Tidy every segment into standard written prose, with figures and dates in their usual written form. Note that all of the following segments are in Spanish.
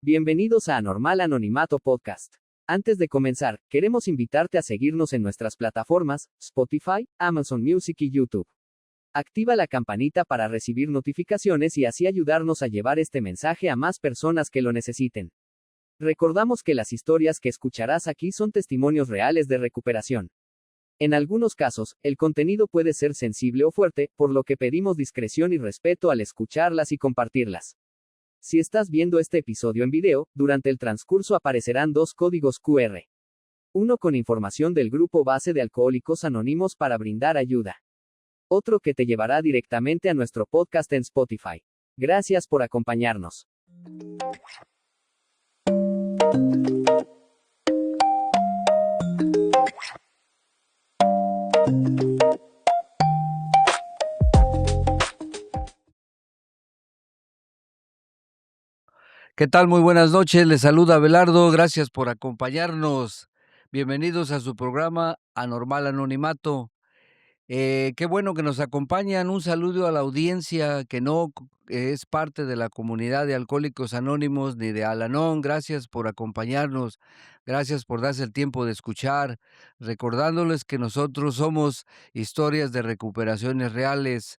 Bienvenidos a Anormal Anonimato Podcast. Antes de comenzar, queremos invitarte a seguirnos en nuestras plataformas, Spotify, Amazon Music y YouTube. Activa la campanita para recibir notificaciones y así ayudarnos a llevar este mensaje a más personas que lo necesiten. Recordamos que las historias que escucharás aquí son testimonios reales de recuperación. En algunos casos, el contenido puede ser sensible o fuerte, por lo que pedimos discreción y respeto al escucharlas y compartirlas. Si estás viendo este episodio en video, durante el transcurso aparecerán dos códigos QR. Uno con información del grupo base de Alcohólicos Anónimos para brindar ayuda. Otro que te llevará directamente a nuestro podcast en Spotify. Gracias por acompañarnos. ¿Qué tal? Muy buenas noches, les saluda Abelardo, gracias por acompañarnos. Bienvenidos a su programa Anormal Anonimato. Qué bueno que nos acompañan, un saludo a la audiencia que no es parte de la comunidad de Alcohólicos Anónimos ni de Al-Anon, gracias por acompañarnos, gracias por darse el tiempo de escuchar, recordándoles que nosotros somos historias de recuperaciones reales.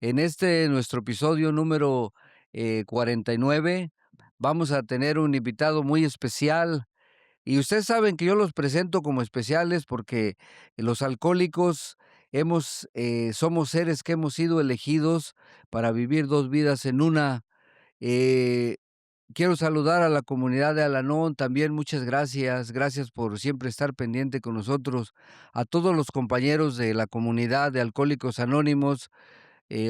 En nuestro episodio número 49, vamos a tener un invitado muy especial. Y ustedes saben que yo los presento como especiales porque los alcohólicos somos seres que hemos sido elegidos para vivir dos vidas en una. Eh, Quiero saludar a la comunidad de Al-Anon también, muchas gracias. Gracias por siempre estar pendiente con nosotros. A todos los compañeros de la comunidad de Alcohólicos Anónimos,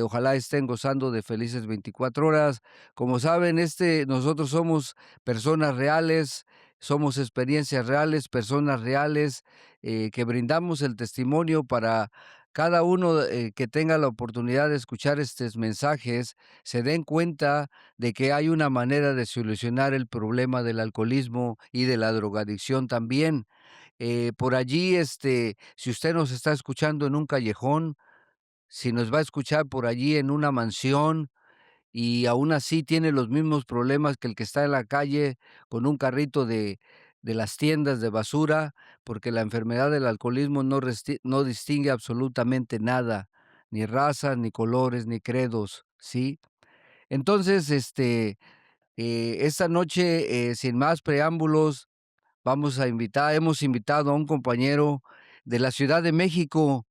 ojalá estén gozando de felices 24 horas. Como saben, nosotros somos personas reales, somos experiencias reales, personas reales, que brindamos el testimonio para cada uno que tenga la oportunidad de escuchar estos mensajes, se den cuenta de que hay una manera de solucionar el problema del alcoholismo y de la drogadicción también. Por allí, si usted nos está escuchando en un callejón, si nos va a escuchar por allí en una mansión y aún así tiene los mismos problemas que el que está en la calle con un carrito de las tiendas de basura, porque la enfermedad del alcoholismo no distingue absolutamente nada, ni razas, ni colores, ni credos, ¿sí? Entonces, esta noche, sin más preámbulos, hemos invitado a un compañero de la Ciudad de México,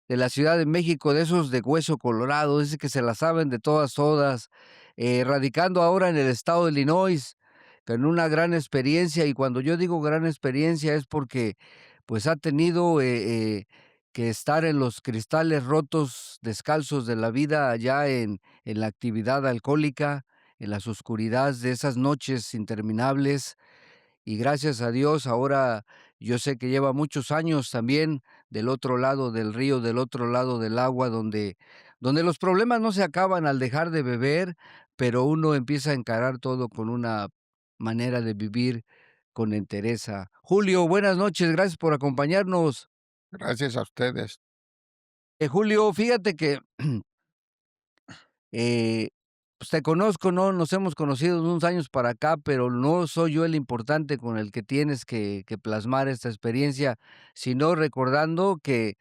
de esos de hueso colorado, ese que se la saben de todas, radicando ahora en el estado de Illinois, con una gran experiencia. Y cuando yo digo gran experiencia es porque, pues, ha tenido, que estar en los cristales rotos, descalzos de la vida, allá en la actividad alcohólica, en las oscuridades de esas noches interminables. Y gracias a Dios, ahora yo sé que lleva muchos años también del otro lado del río, del otro lado del agua, donde los problemas no se acaban al dejar de beber, pero uno empieza a encarar todo con una manera de vivir con entereza. Julio, buenas noches, gracias por acompañarnos. Gracias a ustedes. Julio, fíjate que Eh, pues, te conozco, ¿no? Nos hemos conocido de unos años para acá, pero no soy yo el importante con el que tienes que plasmar esta experiencia, sino recordando que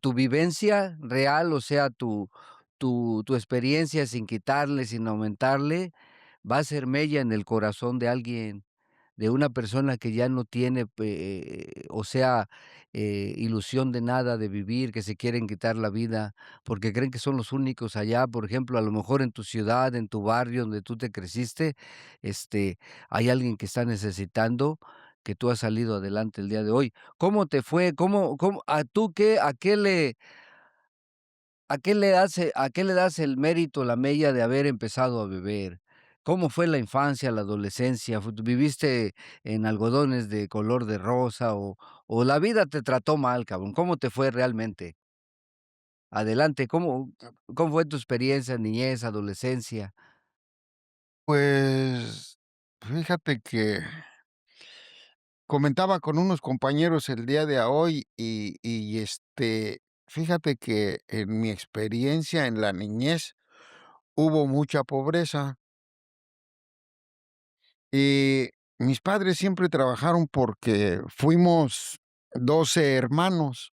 tu vivencia real, o sea, tu experiencia sin quitarle, sin aumentarle, va a ser mella en el corazón de alguien, de una persona que ya no tiene, o sea, ilusión de nada de vivir, que se quieren quitar la vida, porque creen que son los únicos allá. Por ejemplo, a lo mejor en tu ciudad, en tu barrio donde tú te creciste, hay alguien que está necesitando que tú has salido adelante el día de hoy. ¿Cómo te fue? ¿Cómo a tú qué a qué le das el mérito, la mella de haber empezado a beber? ¿Cómo fue la infancia, la adolescencia? ¿Viviste en algodones de color de rosa o la vida te trató mal, cabrón? ¿Cómo te fue realmente? Adelante, ¿cómo fue tu experiencia, niñez, adolescencia? Pues, fíjate que comentaba con unos compañeros el día de hoy fíjate que en mi experiencia en la niñez hubo mucha pobreza Y mis padres siempre trabajaron porque fuimos 12 hermanos,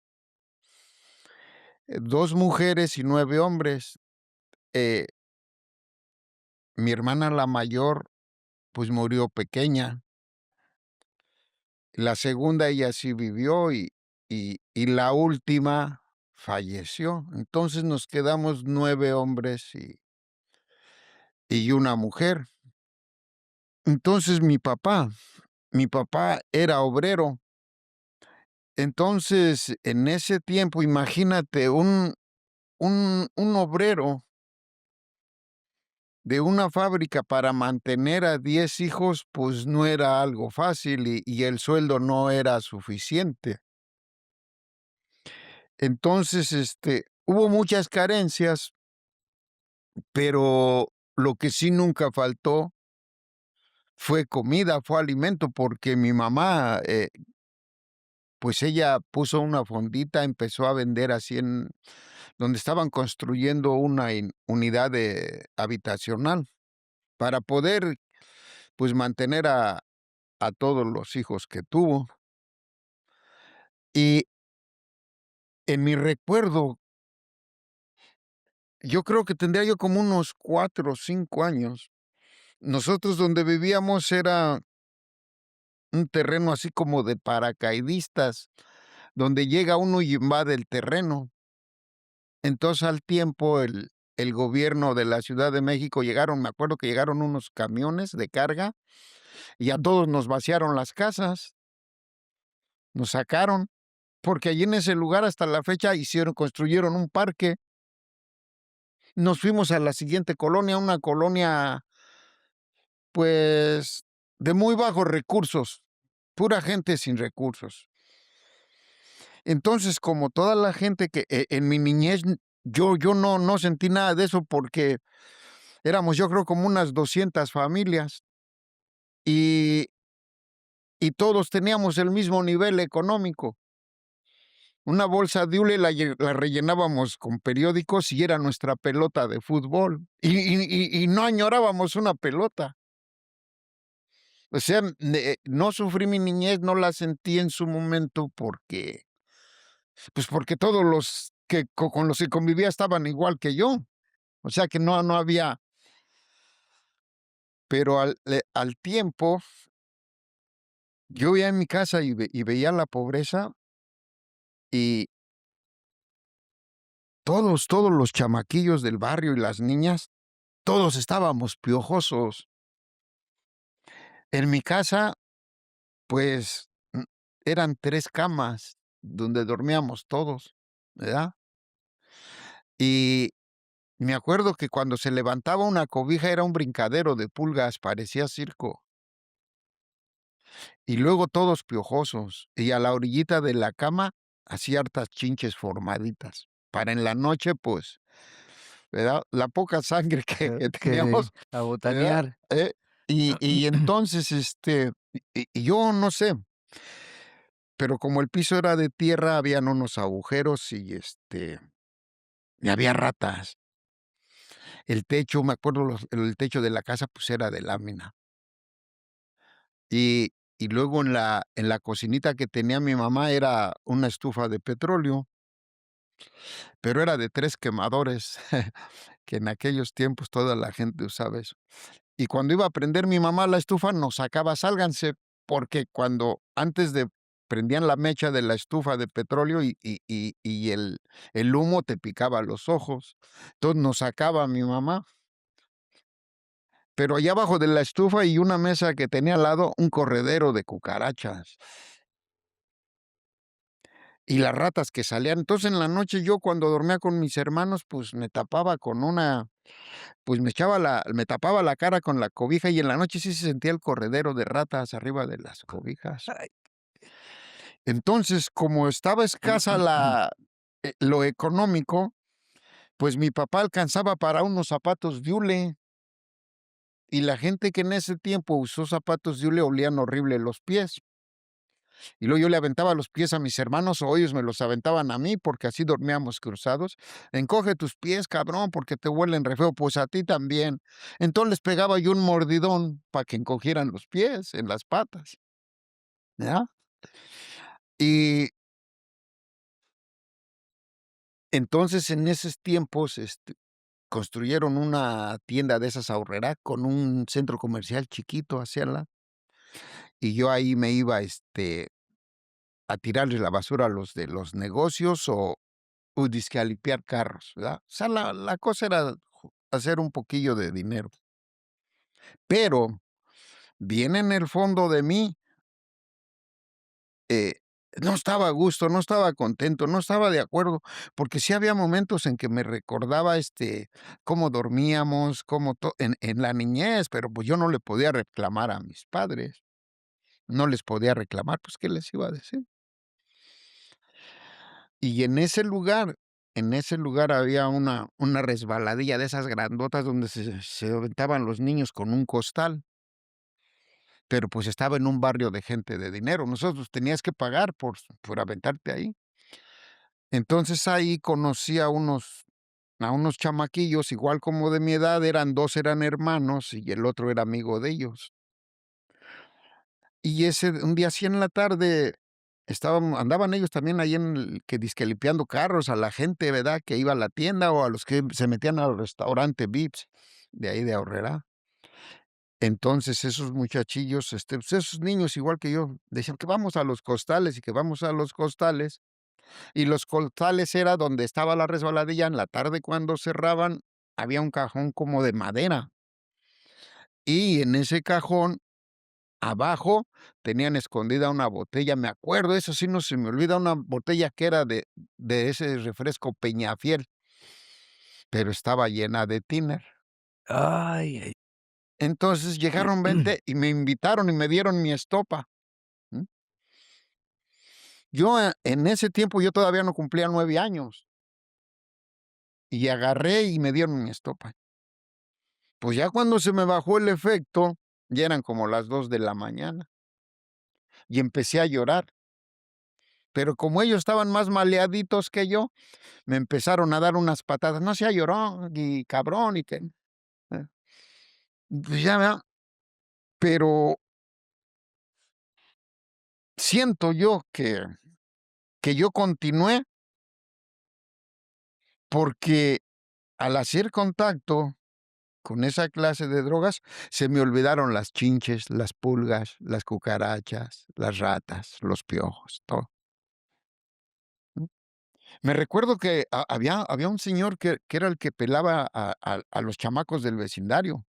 2 mujeres y 9 hombres. Eh, Mi hermana, la mayor, pues, murió pequeña. La segunda, ella sí vivió y la última falleció. Entonces, nos quedamos 9 hombres y una mujer. Entonces, mi papá era obrero. Entonces, en ese tiempo, imagínate, un obrero de una fábrica para mantener a 10 hijos, pues, no era algo fácil y el sueldo no era suficiente. Entonces, hubo muchas carencias, pero lo que sí nunca faltó fue comida, fue alimento, porque mi mamá, pues, ella puso una fondita, empezó a vender así en donde estaban construyendo una unidad habitacional para poder, pues, mantener a todos los hijos que tuvo. Y en mi recuerdo, yo creo que tendría yo como unos 4 o 5 años. Nosotros donde vivíamos era un terreno así como de paracaidistas, donde llega uno y invade el terreno. Entonces, al tiempo, el gobierno de la Ciudad de México llegaron, me acuerdo que llegaron unos camiones de carga y a todos nos vaciaron las casas, nos sacaron, porque allí en ese lugar hasta la fecha construyeron un parque. Nos fuimos a la siguiente colonia, una colonia, pues, de muy bajos recursos, pura gente sin recursos. Entonces, como toda la gente que en mi niñez, yo no sentí nada de eso porque éramos, yo creo, como unas 200 familias y todos teníamos el mismo nivel económico. Una bolsa de hule la rellenábamos con periódicos y era nuestra pelota de fútbol, y no añorábamos una pelota. O sea, no sufrí mi niñez, no la sentí en su momento porque, pues, porque todos los que con los que convivía estaban igual que yo. O sea, que no había, pero al tiempo, yo veía en mi casa y veía la pobreza, y todos los chamaquillos del barrio y las niñas, todos estábamos piojosos. En mi casa, pues, eran 3 camas donde dormíamos todos, ¿verdad? Y me acuerdo que cuando se levantaba una cobija era un brincadero de pulgas, parecía circo. Y luego todos piojosos, y a la orillita de la cama, así hartas chinches formaditas, para en la noche, pues, ¿verdad? La poca sangre que Que teníamos, a ¿verdad? botanear. Y entonces, y yo no sé, pero como el piso era de tierra, habían unos agujeros y había ratas. El techo, me acuerdo, el techo de la casa, pues, era de lámina. Y luego en la cocinita que tenía mi mamá era una estufa de petróleo, pero era de 3 quemadores, que en aquellos tiempos toda la gente usaba eso. Y cuando iba a prender mi mamá la estufa, nos sacaba: "Sálganse", porque cuando antes de prendían la mecha de la estufa de petróleo y el humo te picaba los ojos. Entonces, nos sacaba mi mamá. Pero allá abajo de la estufa y una mesa que tenía al lado, un corredero de cucarachas. Y las ratas que salían. Entonces, en la noche, yo cuando dormía con mis hermanos, pues, me tapaba con una pues, me tapaba la cara con la cobija, y en la noche sí se sentía el corredero de ratas arriba de las cobijas. Ay. Entonces, como estaba escasa lo económico, pues, mi papá alcanzaba para unos zapatos de hule, y la gente que en ese tiempo usó zapatos de hule olían horrible los pies. Y luego yo le aventaba los pies a mis hermanos o ellos me los aventaban a mí porque así dormíamos cruzados. Encoge tus pies, cabrón, porque te huelen re feo. Pues a ti también. Entonces les pegaba yo un mordidón para que encogieran los pies en las patas, ¿ya? Y entonces en esos tiempos, construyeron una tienda de esas Aurrerá con un centro comercial chiquito hacia la y yo ahí me iba, a tirarles la basura a los de los negocios o dizque a limpiar carros, ¿verdad? O sea, la cosa era hacer un poquillo de dinero. Pero bien en el fondo de mí, eh, no estaba a gusto, no estaba contento, no estaba de acuerdo, porque sí había momentos en que me recordaba, cómo dormíamos, cómo en la niñez, pero, pues, yo no le podía reclamar a mis padres, no les podía reclamar, pues, ¿qué les iba a decir? Y en ese lugar había una resbaladilla de esas grandotas donde se aventaban los niños con un costal, pero, pues, estaba en un barrio de gente de dinero. Nosotros tenías que pagar por aventarte ahí. Entonces, ahí conocí a unos chamaquillos, igual como de mi edad, eran 2 eran hermanos y el otro era amigo de ellos. Y un día así en la tarde andaban ellos también ahí en el que dizque limpiando carros a la gente, ¿verdad?, que iba a la tienda o a los que se metían al restaurante Vips, de ahí de Aurrerá. Entonces, esos muchachillos, pues, esos niños igual que yo, decían que vamos a los costales y que vamos a los costales, y los costales era donde estaba la resbaladilla, en la tarde cuando cerraban, había un cajón como de madera, y en ese cajón abajo tenían escondida una botella, me acuerdo, eso sí no se me olvida, una botella que era de ese refresco Peñafiel, pero estaba llena de tiner. Ay, ay. Entonces llegaron 20 y me invitaron y me dieron mi estopa, ¿mm? Yo, en ese tiempo, yo todavía no cumplía 9 años, y agarré y me dieron mi estopa. Pues ya cuando se me bajó el efecto, ya eran como las 2 de la mañana, y empecé a llorar, pero como ellos estaban más maleaditos que yo, me empezaron a dar unas patadas, no sea llorón y cabrón y que, eh, pues ya, ¿verdad? Pero siento yo que yo continué porque al hacer contacto con esa clase de drogas, se me olvidaron las chinches, las pulgas, las cucarachas, las ratas, los piojos, todo. ¿Mm? Me recuerdo que había un señor que era el que pelaba a los chamacos del vecindario.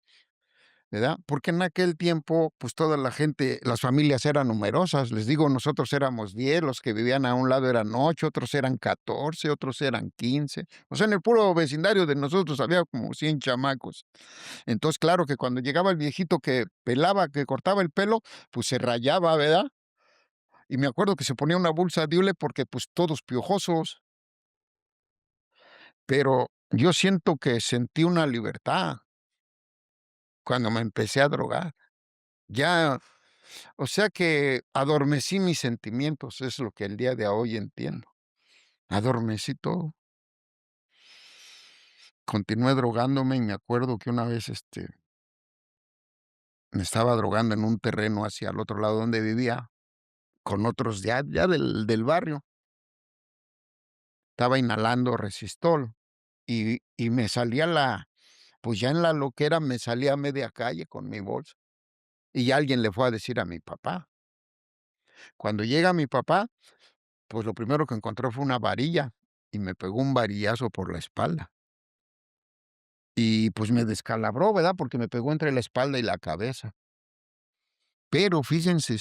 ¿Verdad? Porque en aquel tiempo, pues, toda la gente, las familias eran numerosas. Les digo, nosotros éramos 10, los que vivían a un lado eran 8, otros eran 14, otros eran 15. O sea, en el puro vecindario de nosotros había como 100 chamacos. Entonces, claro que cuando llegaba el viejito que pelaba, que cortaba el pelo, pues, se rayaba, ¿verdad? Y me acuerdo que se ponía una bolsa de hule porque, pues, todos piojosos, pero yo siento que sentí una libertad cuando me empecé a drogar. Ya, o sea que adormecí mis sentimientos, es lo que el día de hoy entiendo. Adormecí todo. Continué drogándome y me acuerdo que una vez, me estaba drogando en un terreno hacia el otro lado donde vivía, con otros ya del barrio. Estaba inhalando resistol y me salía pues ya en la loquera me salía a media calle con mi bolsa. Y alguien le fue a decir a mi papá. Cuando llega mi papá, pues lo primero que encontró fue una varilla y me pegó un varillazo por la espalda. Y, pues, me descalabró, ¿verdad? Porque me pegó entre la espalda y la cabeza. Pero fíjense,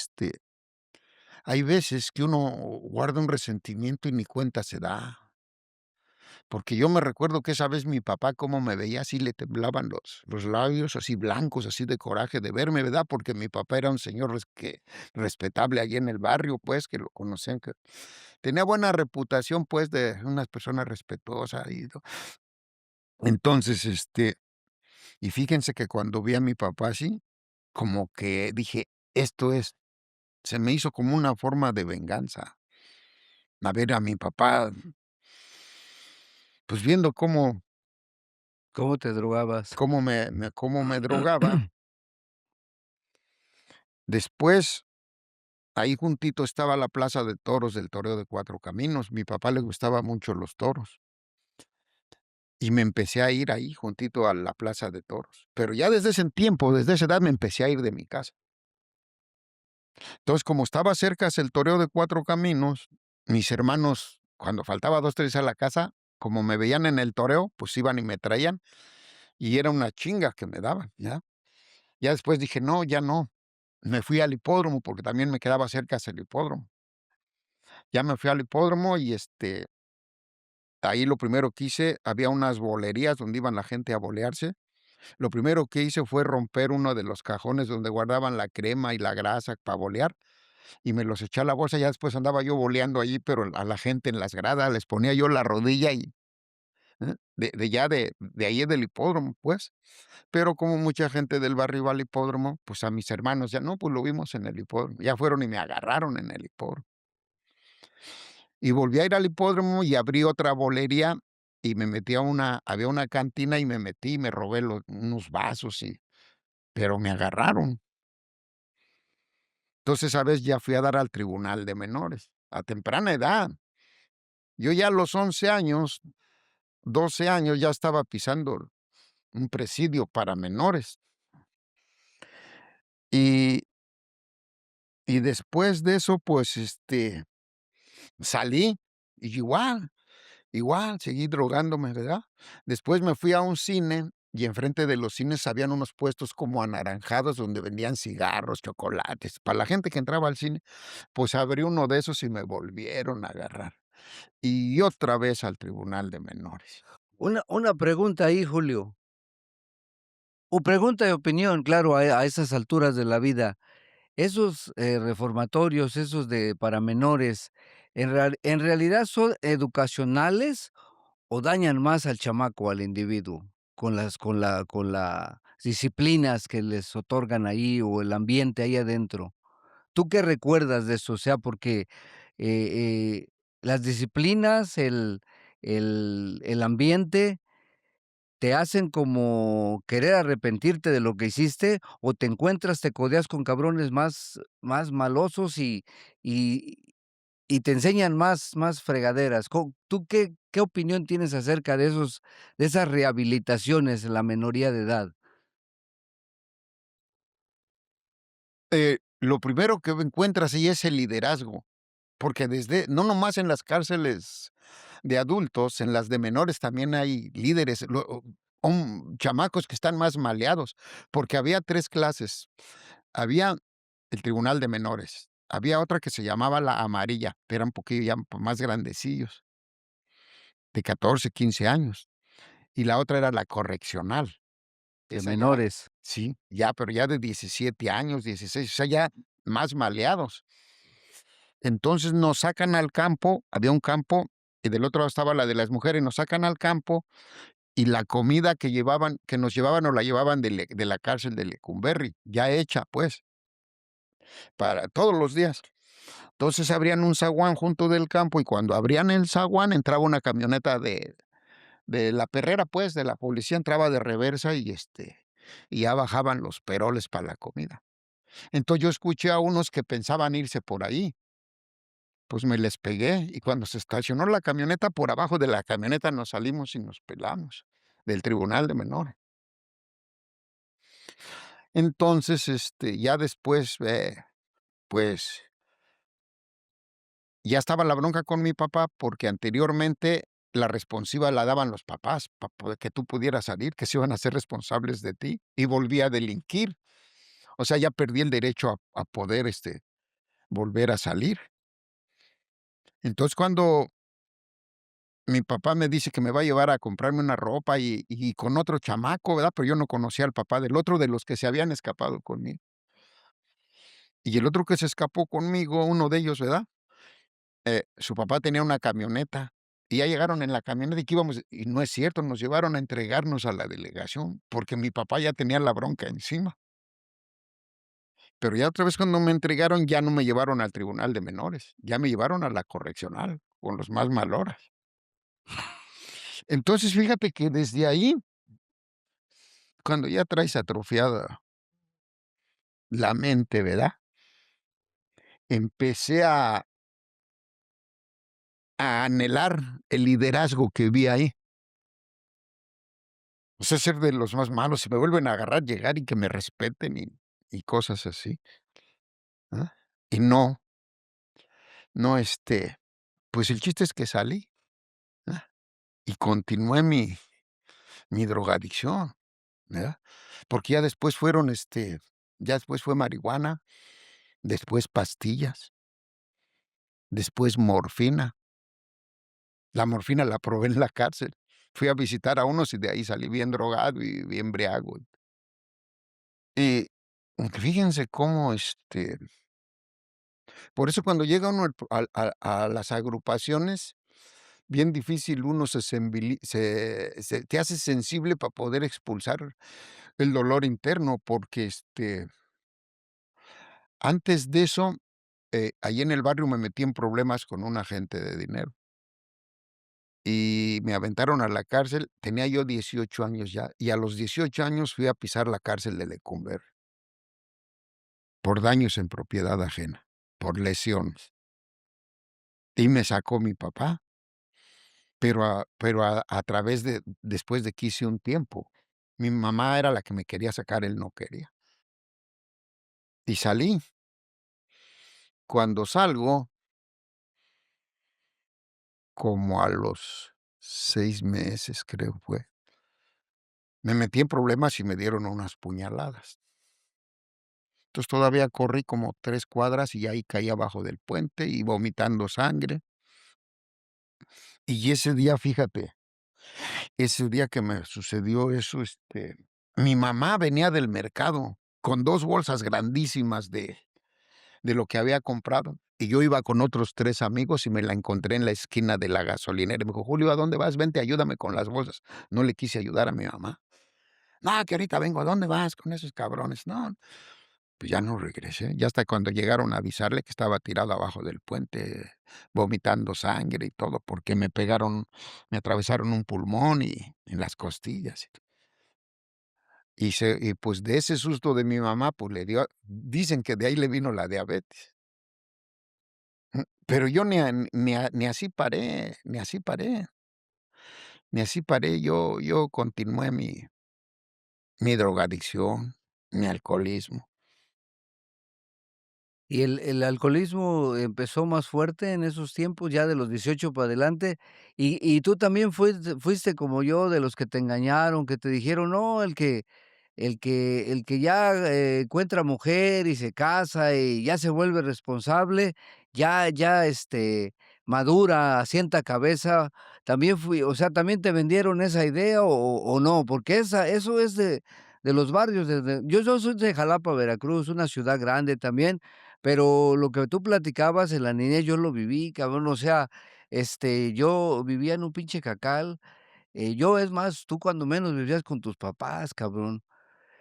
hay veces que uno guarda un resentimiento y ni cuenta se da. Porque yo me recuerdo que esa vez mi papá cómo me veía, así le temblaban los labios, así blancos, así de coraje de verme, ¿verdad? Porque mi papá era un señor respetable allí en el barrio, pues, que lo conocían, que tenía buena reputación, pues, de una persona respetuosa y todo. Entonces, y fíjense que cuando vi a mi papá así, como que dije: "Esto es". se me hizo como una forma de venganza. A ver a mi papá, pues, viendo ¿Cómo te drogabas? cómo me drogaba. Después, ahí juntito estaba la plaza de toros del toreo de Cuatro Caminos. Mi papá le gustaba mucho los toros, y me empecé a ir ahí juntito a la plaza de toros. Pero ya desde ese tiempo, desde esa edad, me empecé a ir de mi casa. Entonces, como estaba cerca el toreo de Cuatro Caminos, mis hermanos, cuando faltaba 2 3 a la casa, como me veían en el toreo, pues iban y me traían, y era una chinga que me daban, ¿ya? Ya después dije: "No, ya no". Me fui al hipódromo, porque también me quedaba cerca el hipódromo. Ya me fui al hipódromo y, ahí lo primero que hice, había unas bolerías donde iban la gente a bolearse. Lo primero que hice fue romper uno de los cajones donde guardaban la crema y la grasa para bolear, y me los eché a la bolsa. Ya después andaba yo boleando allí, pero a la gente en las gradas les ponía yo la rodilla y, de ahí del hipódromo, pues. Pero como mucha gente del barrio iba al hipódromo, pues a mis hermanos ya no, pues lo vimos en el hipódromo. Ya fueron y me agarraron en el hipódromo. Y volví a ir al hipódromo y abrí otra bolería y me metí a había una cantina y me metí y me robé unos vasos pero me agarraron. Entonces, esa vez ya fui a dar al tribunal de menores, a temprana edad. Yo ya a los 11 años, 12 años, ya estaba pisando un presidio para menores. Y después de eso, pues, salí, y igual, seguí drogándome, ¿verdad? Después me fui a un cine, y enfrente de los cines habían unos puestos como anaranjados donde vendían cigarros, chocolates. Para la gente que entraba al cine, pues abrí uno de esos y me volvieron a agarrar. Y otra vez al tribunal de menores. Una pregunta ahí, Julio, o pregunta de opinión, claro, a esas alturas de la vida. Esos, reformatorios, esos de para menores, ¿en realidad son educacionales o dañan más al chamaco, al individuo, con las disciplinas que les otorgan ahí o el ambiente ahí adentro? ¿Tú qué recuerdas de eso? O sea, porque, las disciplinas, el ambiente ¿te hacen como querer arrepentirte de lo que hiciste, o te encuentras, te codeas con cabrones más malosos y y te enseñan más fregaderas? ¿Tú qué opinión tienes acerca de esas rehabilitaciones en la minoría de edad? Lo primero que encuentras ahí es el liderazgo, porque no nomás en las cárceles de adultos, en las de menores también hay líderes, chamacos que están más maleados, porque había 3 clases. Había el tribunal de menores, había otra que se llamaba la amarilla, que eran un poquillo ya más grandecillos, de 14 15 años, y la otra era la correccional. De Esa ya menores. sí, ya, pero ya de 17 años, 16, o sea, ya más maleados. Entonces nos sacan al campo, había un campo, y del otro lado estaba la de las mujeres, nos sacan al campo, y la comida que nos llevaban, nos la llevaban de la cárcel de Lecumberri, ya hecha, pues, para todos los días. Entonces abrían un zaguán junto del campo, y cuando abrían el zaguán, entraba una camioneta de la perrera, pues, de la policía, entraba de reversa y ya bajaban los peroles para la comida. Entonces, yo escuché a unos que pensaban irse por ahí, pues, me les pegué, y cuando se estacionó la camioneta, por abajo de la camioneta nos salimos y nos pelamos, del tribunal de menores. Entonces, ya después, pues, ya estaba la bronca con mi papá, porque anteriormente la responsiva la daban los papás, para que tú pudieras salir, que se iban a ser responsables de ti, y volví a delinquir. O sea, ya perdí el derecho a poder, volver a salir. Entonces, cuando mi papá me dice que me va a llevar a comprarme una ropa y con otro chamaco, ¿verdad? Pero yo no conocía al papá del otro de los que se habían escapado conmigo. Y el otro que se escapó conmigo, uno de ellos, ¿verdad? Su papá tenía una camioneta y ya llegaron en la camioneta y que íbamos, y no es cierto, nos llevaron a entregarnos a la delegación porque mi papá ya tenía la bronca encima. Pero ya otra vez cuando me entregaron, ya no me llevaron al tribunal de menores, ya me llevaron a la correccional con los más maloras. Entonces, fíjate que desde ahí, cuando ya traes atrofiada la mente, ¿verdad? Empecé a anhelar el liderazgo que vi ahí. O sea, ser de los más malos, si me vuelven a agarrar, llegar y que me respeten y cosas así, ¿ah? Y no, no, pues el chiste es que salí, ¿ah? Y continué mi drogadicción, ¿verdad? Porque ya después fueron, ya después fue marihuana, después pastillas, después morfina. La morfina la probé en la cárcel. Fui a visitar a unos y de ahí salí bien drogado y bien briago. Y fíjense cómo, por eso cuando llega uno a las agrupaciones, bien difícil uno se te hace sensible para poder expulsar el dolor interno, porque, antes de eso, ahí en el barrio me metí en problemas con un agente de dinero y me aventaron a la cárcel. Tenía yo 18 años ya, y a los 18 años fui a pisar la cárcel de Lecumberri por daños en propiedad ajena, por lesiones. Y me sacó mi papá. Pero a través de después de que hice un tiempo. Mi mamá era la que me quería sacar, él no quería. Y salí. Cuando salgo, como a los 6 meses, creo fue, me metí en problemas y me dieron unas puñaladas. Entonces, todavía corrí como 3 cuadras y ahí caí abajo del puente y vomitando sangre. Y ese día, fíjate, ese día que me sucedió eso, mi mamá venía del mercado con 2 bolsas grandísimas de lo que había comprado. Y yo iba con otros 3 amigos y me la encontré en la esquina de la gasolinera. Y me dijo: "Julio, ¿a dónde vas? Vente, ayúdame con las bolsas". No le quise ayudar a mi mamá. "No, que ahorita vengo". "¿A dónde vas con esos cabrones?". "No". Pues ya no regresé. Ya hasta cuando llegaron a avisarle que estaba tirado abajo del puente, vomitando sangre y todo, porque me atravesaron un pulmón y las costillas. Y pues de ese susto de mi mamá, pues le dio, dicen que de ahí le vino la diabetes. Pero yo ni así paré, ni así paré. Yo continué mi drogadicción, mi alcoholismo. ¿Y el alcoholismo empezó más fuerte en esos tiempos, ya de los 18 para adelante? Y tú también fuiste como yo, de los que te engañaron, que te dijeron: "No, el que ya, encuentra mujer y se casa y ya se vuelve responsable, ya, madura, asienta cabeza". ¿También o sea, también te vendieron esa idea o no? Porque eso es de los barrios, yo soy de Jalapa, Veracruz, una ciudad grande también, pero lo que tú platicabas en la niñez, yo lo viví, cabrón, o sea, yo vivía en un pinche jacal, es más, tú cuando menos vivías con tus papás, cabrón.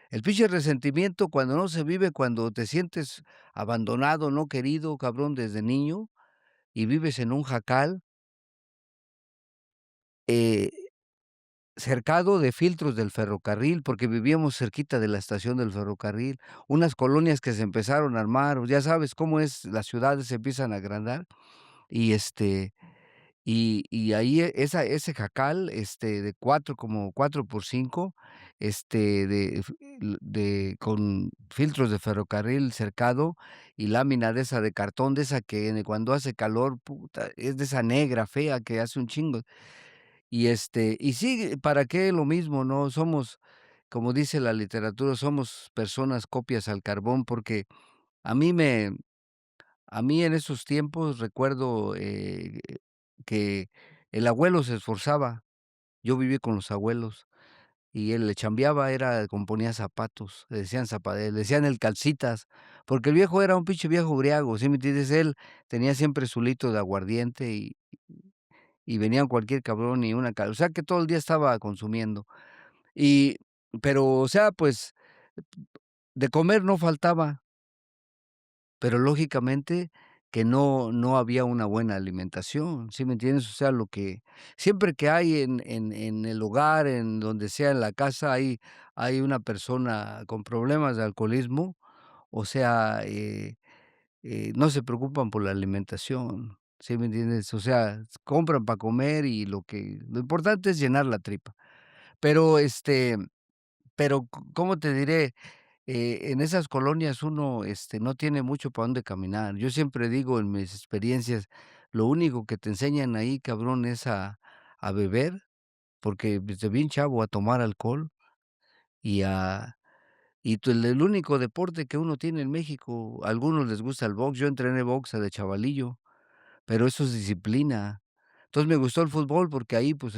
El pinche resentimiento cuando no se vive, cuando te sientes abandonado, no querido, cabrón, desde niño, y vives en un jacal, eh, cercado de filtros del ferrocarril, porque vivíamos cerquita de la estación del ferrocarril, unas colonias que se empezaron a armar, ya sabes cómo es, las ciudades se empiezan a agrandar, y, y ahí ese jacal, de 4 como 4 por 5 con filtros de ferrocarril cercado y lámina de esa de cartón, de esa que cuando hace calor, puta, es de esa negra fea que hace un chingo. Y sí, ¿para qué lo mismo, no? Somos, como dice la literatura, somos personas copias al carbón, porque a mí me a mí en esos tiempos recuerdo, que el abuelo se esforzaba. Yo viví con los abuelos y él le chambeaba, componía zapatos, le decían el calcitas, porque el viejo era un pinche viejo briago, ¿sí me entiendes? Él tenía siempre su litro de aguardiente y venía cualquier cabrón y o sea, que todo el día estaba consumiendo. Y pero, o sea, pues, de comer no faltaba. pero lógicamente que no había una buena alimentación, ¿sí me entiendes? O sea, lo que siempre que hay en el hogar, en donde sea, en la casa, hay una persona con problemas de alcoholismo, o sea, no se preocupan por la alimentación, ¿sí me entiendes? O sea, compran para comer y lo importante es llenar la tripa. Pero, ¿cómo te diré? En esas colonias uno, no tiene mucho para dónde caminar. Yo siempre digo en mis experiencias, lo único que te enseñan ahí, cabrón, es a beber, porque desde bien chavo a tomar alcohol y el único deporte que uno tiene en México, a algunos les gusta el box, yo entrené boxa de chavalillo, pero eso es disciplina. Entonces, me gustó el fútbol porque ahí, pues,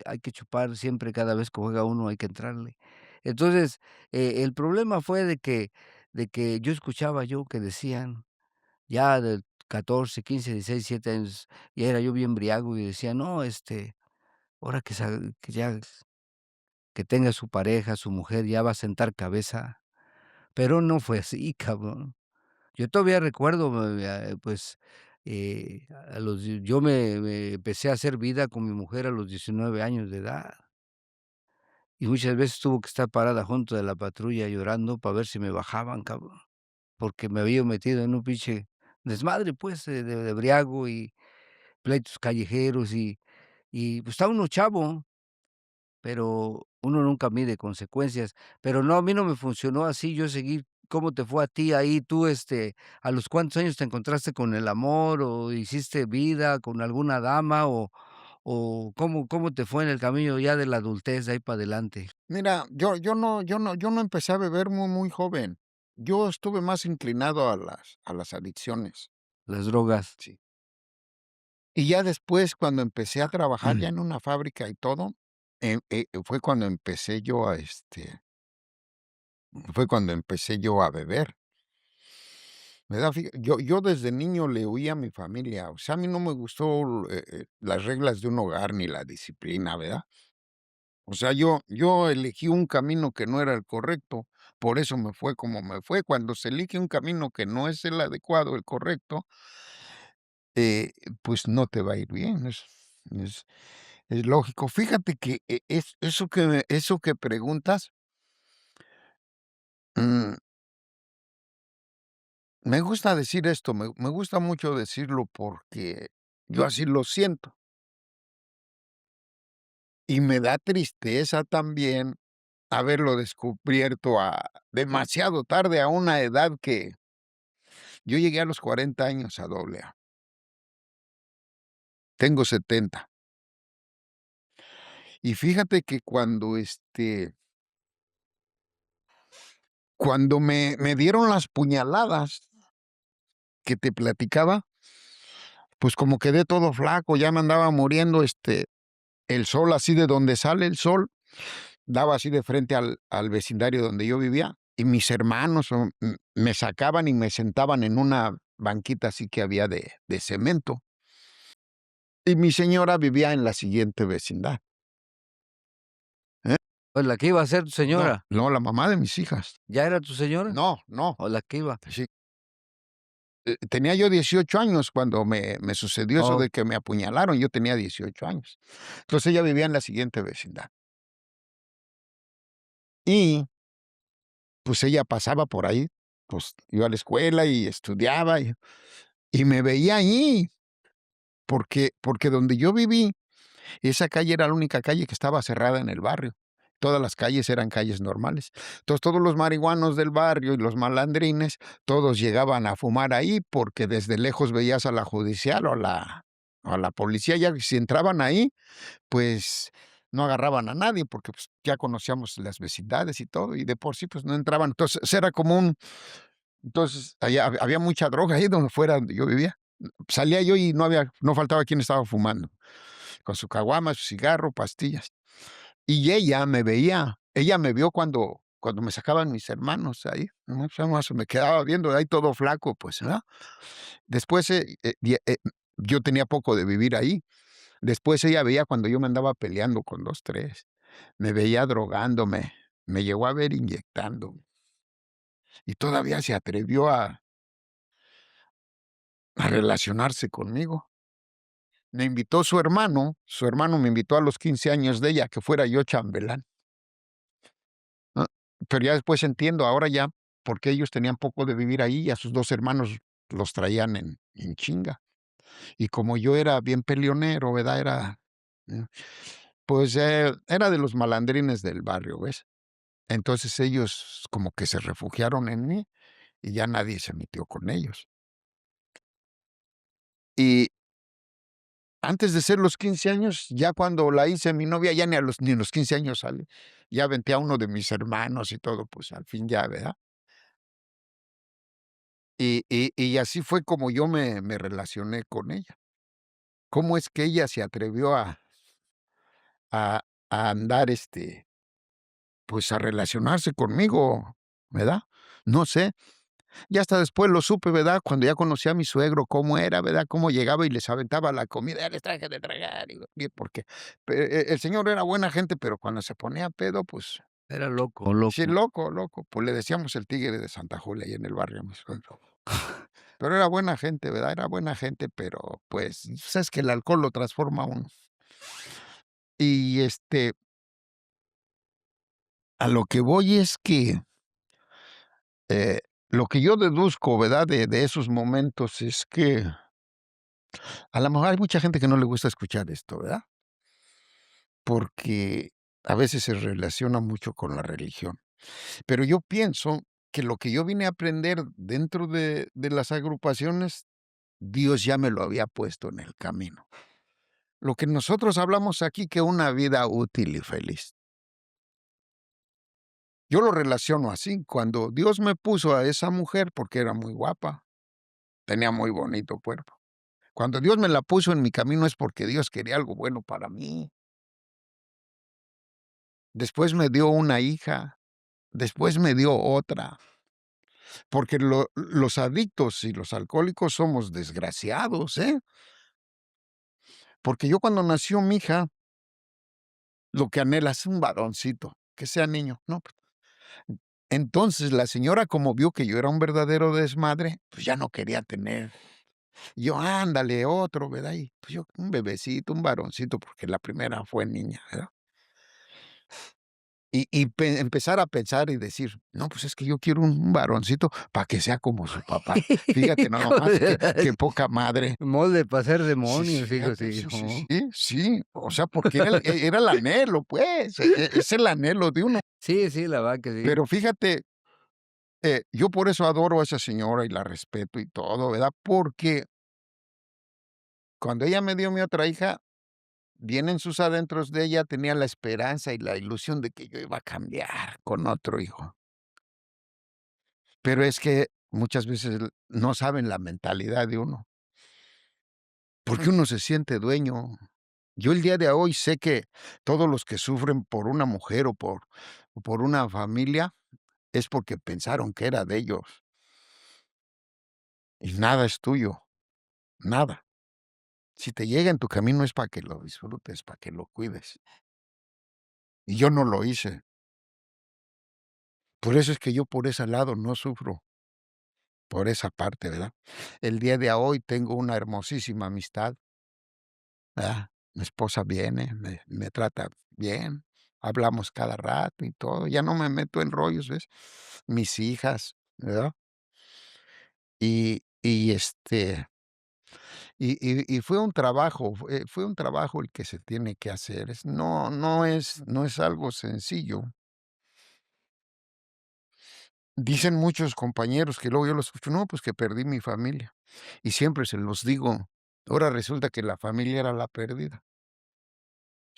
hay que chupar siempre, cada vez que juega uno hay que entrarle. Entonces, el problema fue de que yo escuchaba yo que decían, ya de 14, 15, 16, 17 años, ya era yo bien briago y decía: "No, ahora que ya que tenga su pareja, su mujer, ya va a sentar cabeza". Pero no fue así, cabrón. Yo todavía recuerdo, pues, a los die yo me empecé a hacer vida con mi mujer a los 19 años de edad, y muchas veces tuvo que estar parada junto de la patrulla llorando para ver si me bajaban, cabrón, porque me había metido en un pinche desmadre, pues, de briago y pleitos callejeros pues, estaba uno chavo. Pero uno nunca mide consecuencias. Pero no, a mí no me funcionó así, yo seguí. ¿Cómo te fue a ti ahí? Tú, ¿a los cuántos años te encontraste con el amor, o hiciste vida con alguna dama, o cómo te fue en el camino ya de la adultez, de ahí para adelante? Mira, yo no empecé a beber muy joven. Yo estuve más inclinado a las adicciones, Las drogas. sí. Y ya después, cuando empecé a trabajar ya en una fábrica y todo, fue cuando empecé yo a beber, ¿verdad? Yo desde niño le huía a mi familia, o sea, a mí no me gustó, las reglas de un hogar ni la disciplina, ¿verdad? O sea, yo elegí un camino que no era el correcto, por eso me fue como me fue. Cuando se elige un camino que no es el adecuado, el correcto, eh, pues no te va a ir bien, es es lógico. Fíjate que eso que preguntas, mm, me gusta decir esto, me gusta mucho decirlo porque yo así lo siento, y me da tristeza también haberlo descubierto demasiado tarde, a una edad que yo llegué a los 40 años a AA, tengo 70. Y fíjate que cuando me dieron las puñaladas que te platicaba, pues como quedé todo flaco, ya me andaba muriendo, el sol así de donde sale el sol, daba así de frente al vecindario donde yo vivía, y mis hermanos me sacaban y me sentaban en una banquita así que había de cemento, y mi señora vivía en la siguiente vecindad, ¿eh? Pues, ¿la que iba a ser tu No, señora? no, la mamá de mis hijas. ¿Ya era tu señora? No, no, ¿O la que iba? sí. Tenía yo 18 años cuando me sucedió eso Oh, de que me apuñalaron, yo tenía 18 años. Entonces, ella vivía en la siguiente vecindad. Y, pues, ella pasaba por ahí, pues, iba a la escuela y estudiaba, y me veía ahí, porque donde yo viví, esa calle era la única calle que estaba cerrada en el barrio. Todas las calles eran calles normales. Entonces, todos los marihuanos del barrio y los malandrines, todos llegaban a fumar ahí, porque desde lejos veías a la judicial o a la policía, ya si entraban ahí, pues, no agarraban a nadie, porque, pues, ya conocíamos las vecindades y todo, y de por sí, pues, no entraban. Entonces, era como entonces, allá había mucha droga ahí donde fuera donde yo vivía. Salía yo y no faltaba quien estaba fumando, con su caguama, su cigarro, pastillas. Y ella me vio cuando me sacaban mis hermanos ahí, ¿no? O sea, más me quedaba viendo ahí todo flaco, pues, ¿verdad? Después, yo tenía poco de vivir ahí. Después ella veía cuando yo me andaba peleando con 2 3 me veía drogándome, me llegó a ver inyectando, y todavía se atrevió a relacionarse conmigo. Me invitó su hermano me invitó a los 15 años de ella, que fuera yo chambelán. Ah, pero ya después entiendo ahora ya por qué ellos tenían poco de vivir ahí y a sus 2 hermanos los traían en chinga. Y como yo era bien peleonero, ¿verdad? Mm, pues, era de los malandrines del barrio, ¿ves? Entonces ellos como que se refugiaron en mí y ya nadie se metió con ellos. Y antes de ser los 15 años, ya cuando la hice mi novia, ya ni a los 15 años sale. Ya aventé a uno de mis hermanos y todo, pues, al fin ya, ¿verdad? Y así fue como yo me relacioné con ella. ¿Cómo es que ella se atrevió a a andar, pues, a relacionarse conmigo, ¿verdad? No sé. Ya hasta después lo supe, ¿verdad? Cuando ya conocí a mi suegro, cómo era, ¿verdad? Cómo llegaba y les aventaba la comida, "Ya les traje de tragar", y porque el señor era buena gente, pero cuando se ponía pedo, pues, Era loco, sí, loco. loco, loco. Pues le decíamos el tigre de Santa Julia ahí en el barrio a mi suegro. Pero era buena gente, ¿verdad? Era buena gente, pero, pues, sabes que el alcohol lo transforma a uno. Y, a lo que voy es que, eh, lo que yo deduzco, ¿verdad? De esos momentos es que a lo mejor hay mucha gente que no le gusta escuchar esto, ¿verdad? Porque a veces se relaciona mucho con la religión. Pero yo pienso que lo que yo vine a aprender dentro de las agrupaciones, Dios ya me lo había puesto en el camino. Lo que nosotros hablamos aquí, que una vida útil y feliz. Yo lo relaciono así. Cuando Dios me puso a esa mujer, porque era muy guapa, tenía muy bonito cuerpo. Cuando Dios me la puso en mi camino es porque Dios quería algo bueno para mí. Después me dio una hija, después me dio otra, porque los adictos y los alcohólicos somos desgraciados, ¿eh? Porque yo cuando nació mi hija, lo que anhela es un varoncito, que sea niño, ¿no? Entonces la señora, como vio que yo era un verdadero desmadre, pues ya no quería tener. Yo, ándale, otro, ¿verdad? Y pues yo, un bebecito, un varoncito, porque la primera fue niña, ¿verdad? Y empezar a pensar y decir: "No, pues es que yo quiero un varoncito para que sea como su papá". Fíjate nada Hijo más, de qué poca madre. molde para ser Sí, demonios, hijo, fíjate, sí, sí, sí, oh. sí, sí. O sea, porque era el anhelo, pues, es el anhelo de uno. Sí, sí, la verdad que sí. Pero fíjate, yo por eso adoro a esa señora y la respeto y todo, ¿verdad? Porque cuando ella me dio mi otra hija, bien en sus adentros de ella tenía la esperanza y la ilusión de que yo iba a cambiar con otro hijo. Pero es que muchas veces no saben la mentalidad de uno, porque uno se siente dueño. Yo el día de hoy sé que todos los que sufren por una mujer o por una familia es porque pensaron que era de ellos y nada es tuyo, nada. Si te llega en tu camino es para que lo disfrutes, para que lo cuides. Y yo no lo hice. Por eso es que yo por ese lado no sufro, por esa parte, ¿verdad? El día de hoy tengo una hermosísima amistad. Mi esposa viene, me trata bien, hablamos cada rato y todo, ya no me meto en rollos, ¿ves? Mis hijas, ¿verdad? Y fue un trabajo el que se tiene que hacer, no es algo sencillo. Dicen muchos compañeros que luego yo los escucho: "No, pues que perdí mi familia", y siempre se los digo, ahora resulta que la familia era la perdida.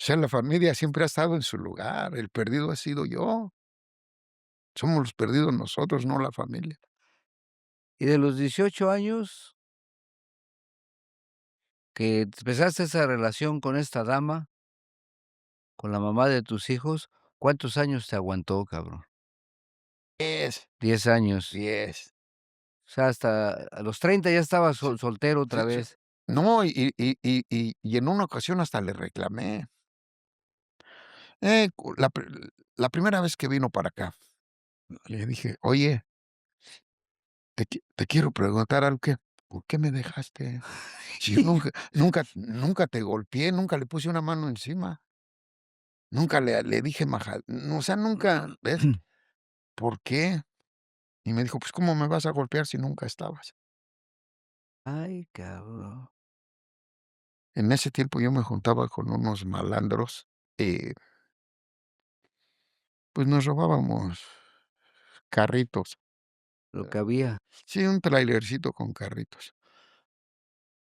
O sea, la familia siempre ha estado en su lugar, el perdido ha sido yo. Somos los perdidos nosotros, no la familia. Y de los 18 años que empezaste esa relación con esta dama, con la mamá de tus hijos, ¿cuántos años te aguantó, cabrón? 10, 10 años. 10. O sea, hasta a los 30 ya estabas Sí, soltero sí, otra sí. vez. No, y en una ocasión hasta le reclamé. La primera vez que vino para acá, le dije: "Oye, te quiero preguntar algo, ¿qué?". ¿por qué me dejaste? Si yo nunca te golpeé, nunca le puse una mano encima, nunca le dije maja o sea, nunca, ¿ves? ¿Por qué? Y me dijo: "Pues, ¿cómo me vas a golpear si nunca estabas?". Ay, cabrón. En ese tiempo yo me juntaba con unos malandros, pues, nos robábamos carritos. Lo que había. Sí, un trailercito con carritos,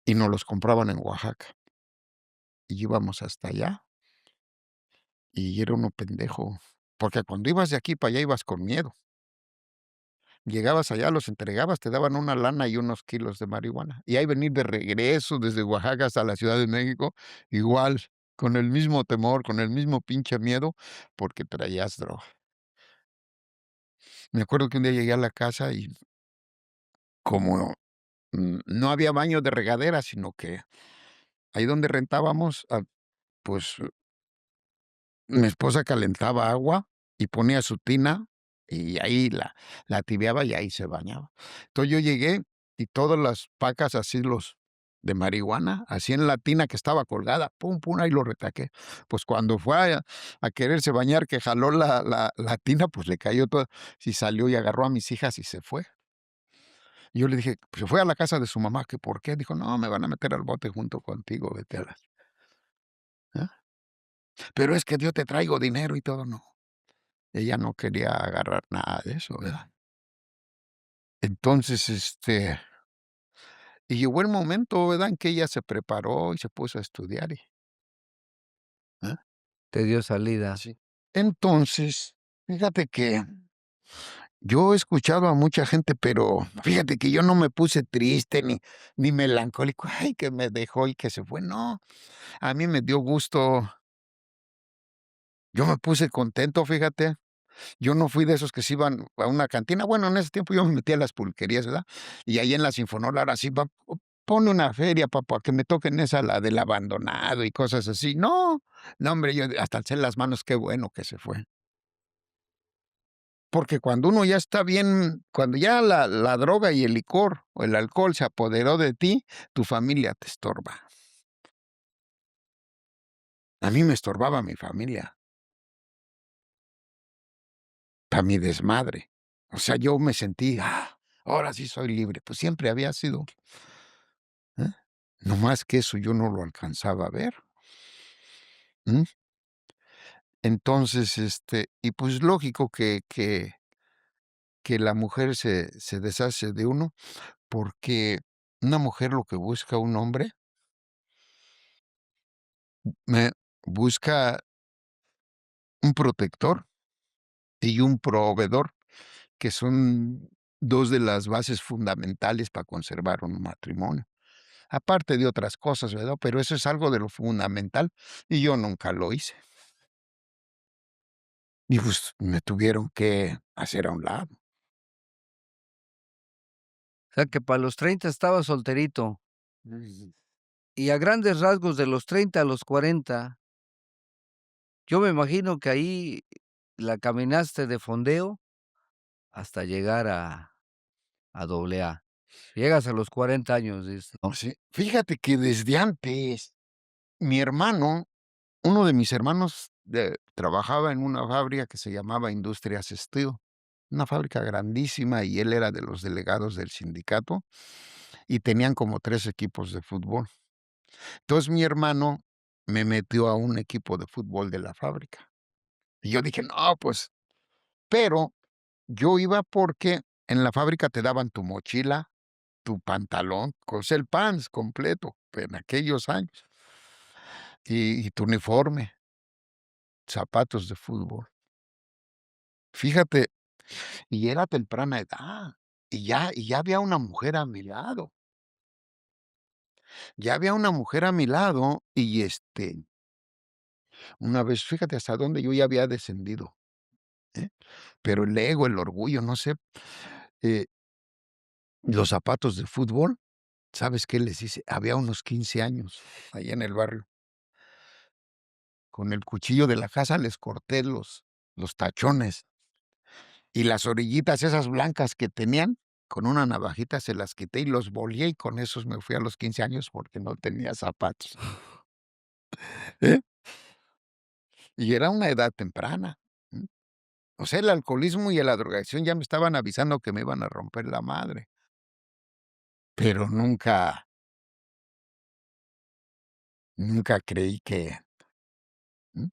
y nos los compraban en Oaxaca, y íbamos hasta allá, y era uno pendejo, porque cuando ibas de aquí para allá ibas con miedo. Llegabas allá, los entregabas, te daban una lana y unos kilos de marihuana. Y ahí venir de regreso desde Oaxaca hasta la Ciudad de México, igual, con el mismo temor, con el mismo pinche miedo, porque traías droga. Me acuerdo que un día llegué a la casa y como, no había baño de regadera, sino que ahí donde rentábamos, pues mi esposa calentaba agua y ponía su tina, y ahí la tibiaba y ahí se bañaba. Entonces, yo llegué y todas las pacas así los de marihuana, así en la tina que estaba colgada, pum, pum, ahí lo retaqué. Pues, cuando fue a quererse bañar, que jaló la tina, pues, le cayó toda, y salió y agarró a mis hijas y se fue. Y yo le dije: "Pues, se fue a la casa de su mamá", ¿que por qué? Dijo: "No, me van a meter al bote junto contigo, vete a la". ¿Ah? "Pero es que yo te traigo dinero y todo", no. Ella no quería agarrar nada de eso, ¿verdad? Entonces, y llegó el momento, ¿verdad?, en que ella se preparó y se puso a estudiar ¿ah? Te dio salida. Sí. Entonces, fíjate que yo he escuchado a mucha gente, pero fíjate que yo no me puse triste ni melancólico, ay, que me dejó y que se fue, no, a mí me dio gusto, yo me puse contento, fíjate. Yo no fui de esos que se iban a una cantina. Bueno, en ese tiempo yo me metía a las pulquerías, ¿verdad? Y ahí en la Sinfonora, ahora sí, pone una feria, papá, que me toquen esa, la del abandonado y cosas así. No, no, hombre, yo hasta alcé las manos, qué bueno que se fue. Porque cuando uno ya está bien, cuando ya la droga y el licor o el alcohol se apoderó de ti, tu familia te estorba. A mí me estorbaba mi familia, para mi desmadre. O sea, yo me sentí, ahora sí soy libre. Pues siempre había sido. ¿Eh? No más que eso yo no lo alcanzaba a ver, ¿mm? Entonces, y pues lógico que la mujer se deshace de uno, porque una mujer lo que busca un hombre, me busca un protector y un proveedor, que son 2 de las bases fundamentales para conservar un matrimonio. Aparte de otras cosas, ¿verdad? Pero eso es algo de lo fundamental, y yo nunca lo hice. Y pues me tuvieron que hacer a un lado. O sea, que para los 30 estabas solterito, Ujú. y a grandes rasgos de los 30 a los 40, yo me imagino que ahí la caminaste de fondeo hasta llegar a doble A. Llegas a los 40 años, dices, ¿no? Sí, fíjate que desde antes, mi hermano, uno de mis hermanos, trabajaba en una fábrica que se llamaba Industrias Steel, una fábrica grandísima, y él era de los delegados del sindicato, y tenían como 3 equipos de fútbol. Entonces, mi hermano me metió a un equipo de fútbol de la fábrica. Y yo dije: "No, pues", pero yo iba porque en la fábrica te daban tu mochila, tu pantalón, el pants completo en aquellos años, y tu uniforme, zapatos de fútbol. Fíjate, y era temprana edad, y ya había una mujer a mi lado, ya había una mujer a mi lado, y, una vez, fíjate hasta dónde yo ya había descendido, ¿eh? Pero el ego, el orgullo, no sé, eh, los zapatos de fútbol, ¿sabes qué les hice? Había unos 15 años ahí en el barrio. Con el cuchillo de la casa les corté los tachones y las orillitas esas blancas que tenían, con una navajita se las quité y los boleé, y con esos me fui a los 15 años porque no tenía zapatos, ¿eh? Y era una edad temprana, ¿mm? O sea, el alcoholismo y la drogadicción ya me estaban avisando que me iban a romper la madre, pero nunca creí que, ¿mm?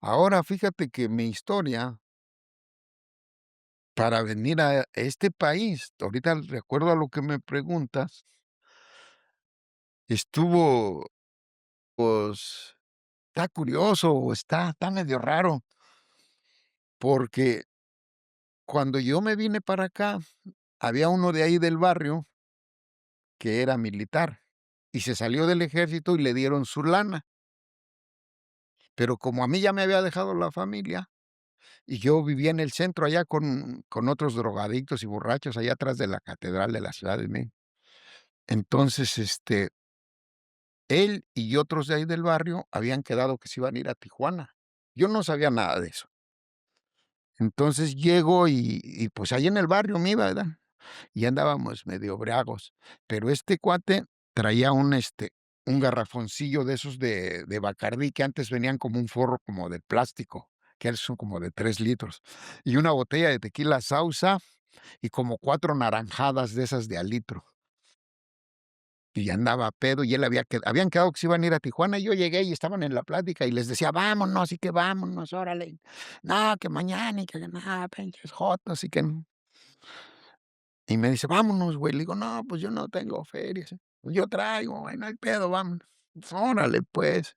Ahora fíjate que mi historia para venir a este país, ahorita recuerdo a lo que me preguntas, estuvo, pues, está curioso, o está medio raro, porque cuando yo me vine para acá, había uno de ahí del barrio que era militar y se salió del ejército y le dieron su lana. Pero como a mí ya me había dejado la familia y yo vivía en el centro allá con otros drogadictos y borrachos allá atrás de la catedral de la Ciudad de México. Entonces, él y otros de ahí del barrio habían quedado que se iban a ir a Tijuana. Yo no sabía nada de eso. Entonces llego y pues ahí en el barrio me iba, ¿verdad? Y andábamos medio briagos, pero este cuate traía un garrafoncillo de esos de Bacardí, que antes venían como un forro como de plástico, que son como de 3 litros, y una botella de tequila Sauza y como 4 naranjadas de esas de al litro. Y andaba pedo, y él habían quedado que se iban a ir a Tijuana, y yo llegué y estaban en la plática, y les decía: "Vámonos, y que vámonos, órale. No, que mañana, y que no, pinches jotos, y que". Y me dice: "Vámonos, güey". Le digo: "No, pues yo no tengo feria". "Pues yo traigo, güey, no hay pedo, vámonos". Pues, órale, pues.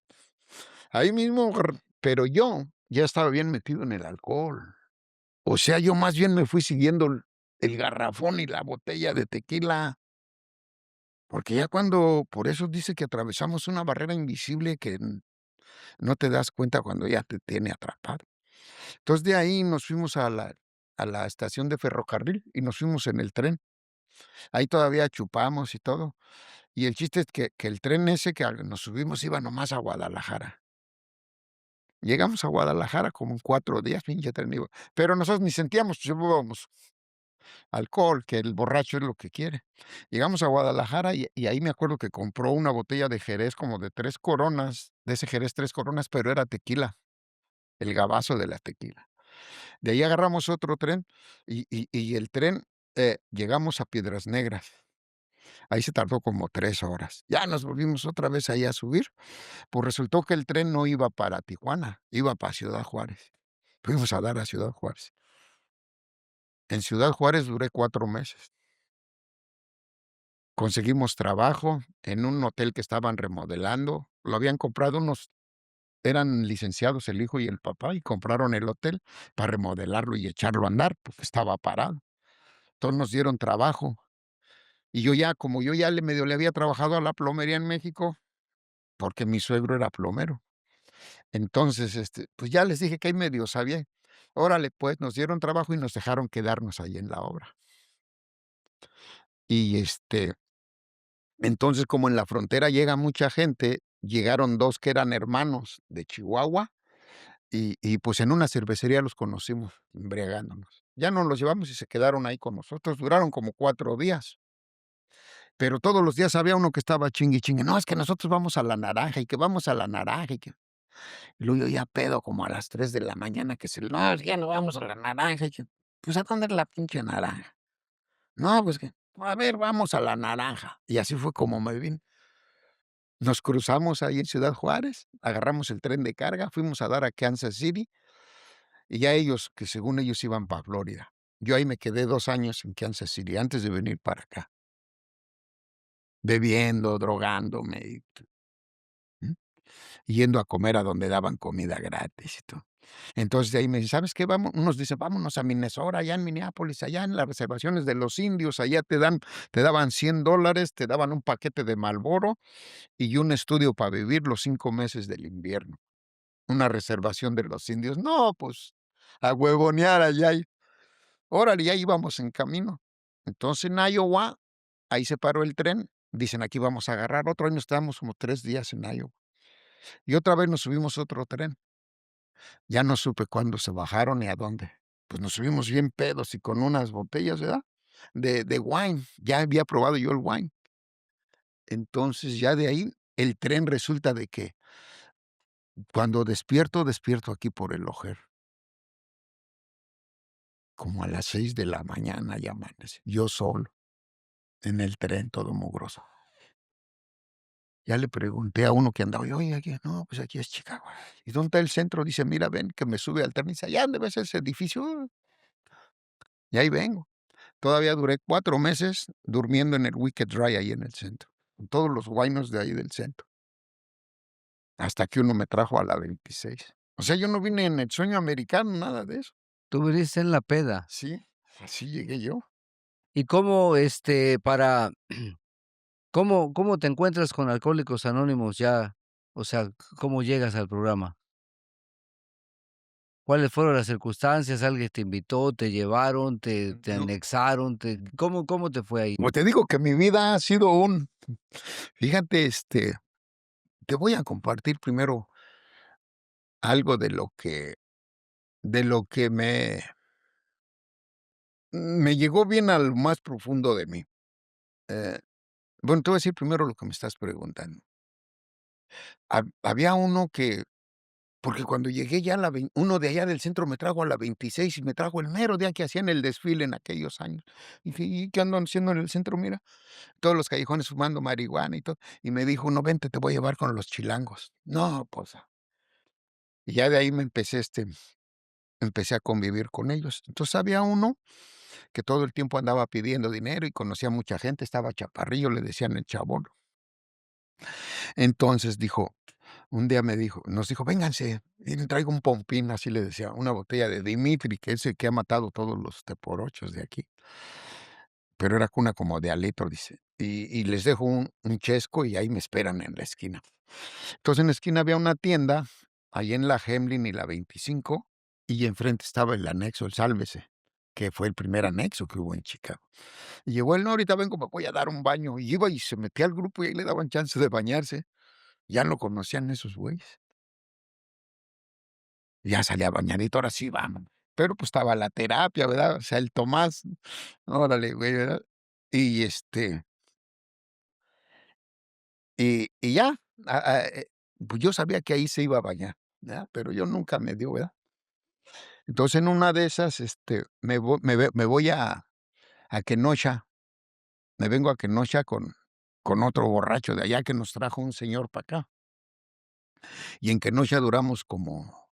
Ahí mismo, pero yo ya estaba bien metido en el alcohol. O sea, yo más bien me fui siguiendo el garrafón y la botella de tequila, porque ya cuando por eso dice que atravesamos una barrera invisible que no te das cuenta cuando ya te tiene atrapado. Entonces, de ahí nos fuimos a la estación de ferrocarril y nos fuimos en el tren. Ahí todavía chupamos y todo. Y el chiste es que el tren ese que al nos subimos iba nomás a Guadalajara. Llegamos a Guadalajara como en 4 días, pinche tren iba, pero nosotros ni sentíamos, pues, llevábamos alcohol, que el borracho es lo que quiere. Llegamos a Guadalajara y ahí me acuerdo que compró una botella de Jerez como de 3 coronas, de ese Jerez 3 coronas, pero era tequila, el gabazo de la tequila. De ahí agarramos otro tren y el tren, llegamos a Piedras Negras. Ahí se tardó como 3 horas. Ya nos volvimos otra vez ahí a subir. Pues resultó que el tren no iba para Tijuana, iba para Ciudad Juárez. Fuimos a dar a Ciudad Juárez. En Ciudad Juárez duré 4 meses. Conseguimos trabajo en un hotel que estaban remodelando. Lo habían comprado eran licenciados el hijo y el papá, y compraron el hotel para remodelarlo y echarlo a andar, porque estaba parado. Entonces nos dieron trabajo. Y yo ya, como yo ya medio le había trabajado a la plomería en México, porque mi suegro era plomero. Entonces, pues ya les dije que ahí medio sabía. Órale, pues, nos dieron trabajo y nos dejaron quedarnos ahí en la obra. Y, entonces, como en la frontera llega mucha gente, llegaron 2 que eran hermanos de Chihuahua y, pues, en una cervecería los conocimos embriagándonos. Ya nos los llevamos y se quedaron ahí con nosotros, duraron como 4 días, pero todos los días había uno que estaba chingue y chingue: "No, es que nosotros vamos a la Naranja, y que vamos a la Naranja, y que". Y luego yo ya pedo como a las 3 de la mañana que se no, es que ya no vamos a la Naranja, y que, pues, ¿a dónde es la pinche naranja? No, pues que, a ver, vamos a la Naranja. Y así fue como me vine. Nos cruzamos ahí en Ciudad Juárez, agarramos el tren de carga, fuimos a dar a Kansas City, y ya ellos, que según ellos iban para Florida. Yo ahí me quedé 2 años en Kansas City antes de venir para acá, bebiendo, drogándome, ¿mm? Yendo a comer a donde daban comida gratis y todo. Entonces, de ahí me dicen: "¿Sabes qué? Vamos", unos dicen: "Vámonos a Minnesota, allá en Minneapolis, allá en las reservaciones de los indios, allá te daban $100, te daban un paquete de Marlboro y un estudio para vivir los 5 meses del invierno, una reservación de los indios". No, pues, a huevonear allá y órale, ya íbamos en camino. Entonces, en Iowa, ahí se paró el tren, dicen: "Aquí vamos a agarrar otro", y nos quedamos como 3 días en Iowa. Y otra vez nos subimos a otro tren. Ya no supe cuándo se bajaron ni a dónde. Pues nos subimos bien pedos y con unas botellas, ¿verdad? de wine, ya había probado yo el wine. Entonces, ya de ahí, el tren resulta de que cuando despierto, despierto aquí por el Ojer, como a las 6 de la mañana ya amanece, yo solo, en el tren todo mugroso. Ya le pregunté a uno que andaba, y oye, aquí, no, pues aquí es Chicago. ¿Y dónde está el centro? Dice, mira, ven, que me sube al tren. Dice, allá debe ser ese edificio. Y ahí vengo. Todavía duré 4 meses durmiendo en el Wicked Dry ahí en el centro, con todos los guainos de ahí del centro, hasta que uno me trajo a la 26. O sea, yo no vine en el sueño americano, nada de eso. Tú viniste en la peda. Sí, así llegué yo. ¿Y cómo, para cómo te encuentras con Alcohólicos Anónimos ya? O sea, ¿cómo llegas al programa? ¿Cuáles fueron las circunstancias? ¿Alguien te invitó, te llevaron, te No, anexaron? ¿Cómo te fue ahí? como te digo que mi vida ha sido fíjate, te voy a compartir primero algo de lo que me llegó bien al más profundo de mí. Eh, bueno, te voy a decir primero lo que me estás preguntando. Había uno que porque cuando llegué ya a la uno de allá del centro me trajo a la 26 y me trajo el mero día que hacían el desfile en aquellos años. Y dije: "¿Y qué andan haciendo en el centro? Mira, todos los callejones fumando marihuana y todo". Y me dijo uno: "Vente, te voy a llevar con los chilangos". No, pues, y ya de ahí empecé a convivir con ellos. Entonces, había uno que todo el tiempo andaba pidiendo dinero y conocía mucha gente, estaba chaparrillo, le decían el Chabón. Entonces un día nos dijo: "Vénganse, miren, traigo un pompín", así le decía, una botella de Dimitri, que es el que ha matado todos los teporochos de aquí, pero era una como de al litro, dice, y les dejo un chesco y ahí me esperan en la esquina. Entonces, en la esquina había una tienda, ahí en la Hemlin y la 25, y enfrente estaba el anexo, el Sálvese, que fue el primer anexo que hubo en Chicago. Y llegó él: "No, ahorita vengo, me voy a dar un baño", y iba y se metía al grupo y ahí le daban chance de bañarse. Ya lo conocían esos güeyes. Ya salía bañadito, ahora sí, vamos. Pero, pues, estaba la terapia, ¿verdad? O sea, el Tomás, órale, güey, ¿verdad? Y, y ya, pues, yo sabía que ahí se iba a bañar, ¿verdad? Pero yo nunca me dio, ¿verdad? Entonces, en una de esas, me voy a Kenosha, me vengo a Kenosha con otro borracho de allá que nos trajo un señor para acá. Y en Kenosha duramos como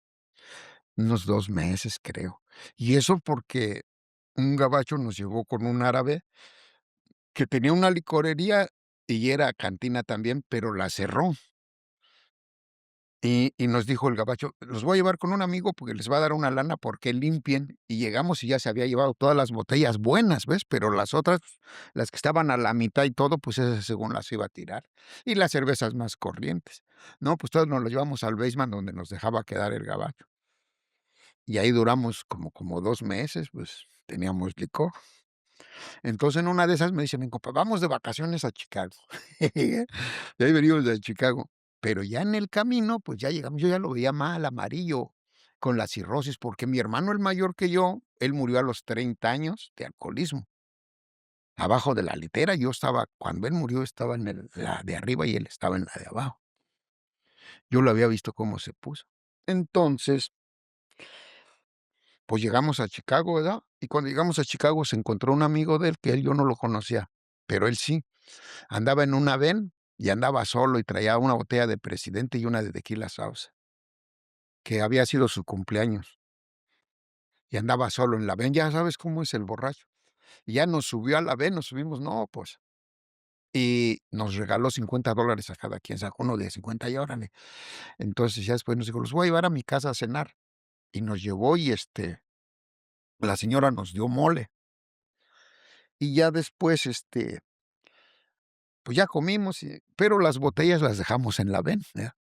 unos 2 meses, creo. Y eso porque un gabacho nos llevó con un árabe que tenía una licorería y era cantina también, pero la cerró. Y nos dijo el gabacho: "Los voy a llevar con un amigo porque les va a dar una lana porque limpien". Y llegamos y ya se había llevado todas las botellas buenas, ¿ves? Pero las otras, las que estaban a la mitad y todo, pues esas según las iba a tirar. Y las cervezas más corrientes. No, pues todos nos lo llevamos al basement donde nos dejaba quedar el gabacho. Y ahí duramos como 2 meses, pues teníamos licor. Entonces, en una de esas me dice mi compa: "Vamos de vacaciones a Chicago". Y ahí venimos de Chicago. Pero ya en el camino, pues ya llegamos, yo ya lo veía mal, amarillo, con la cirrosis, porque mi hermano, el mayor que yo, él murió a los 30 años de alcoholismo, abajo de la litera. Yo estaba cuando él murió, estaba en la de arriba y él estaba en la de abajo. Yo lo había visto cómo se puso. Entonces, pues llegamos a Chicago, ¿verdad? Y cuando llegamos a Chicago se encontró un amigo de él que yo no lo conocía, pero él sí. Andaba en una van y andaba solo y traía una botella de Presidente y una de Tequila Sauza, que había sido su cumpleaños, y andaba solo en la van, ya sabes cómo es el borracho. Y ya nos subió a la van, nos subimos, no, pues, y nos regaló $50 a cada quien, sacó uno de 50 y órale. Entonces, ya después nos dijo: "Los voy a llevar a mi casa a cenar", y nos llevó y, la señora nos dio mole. Y ya después, pues, ya comimos pero las botellas las dejamos en la van, ¿verdad?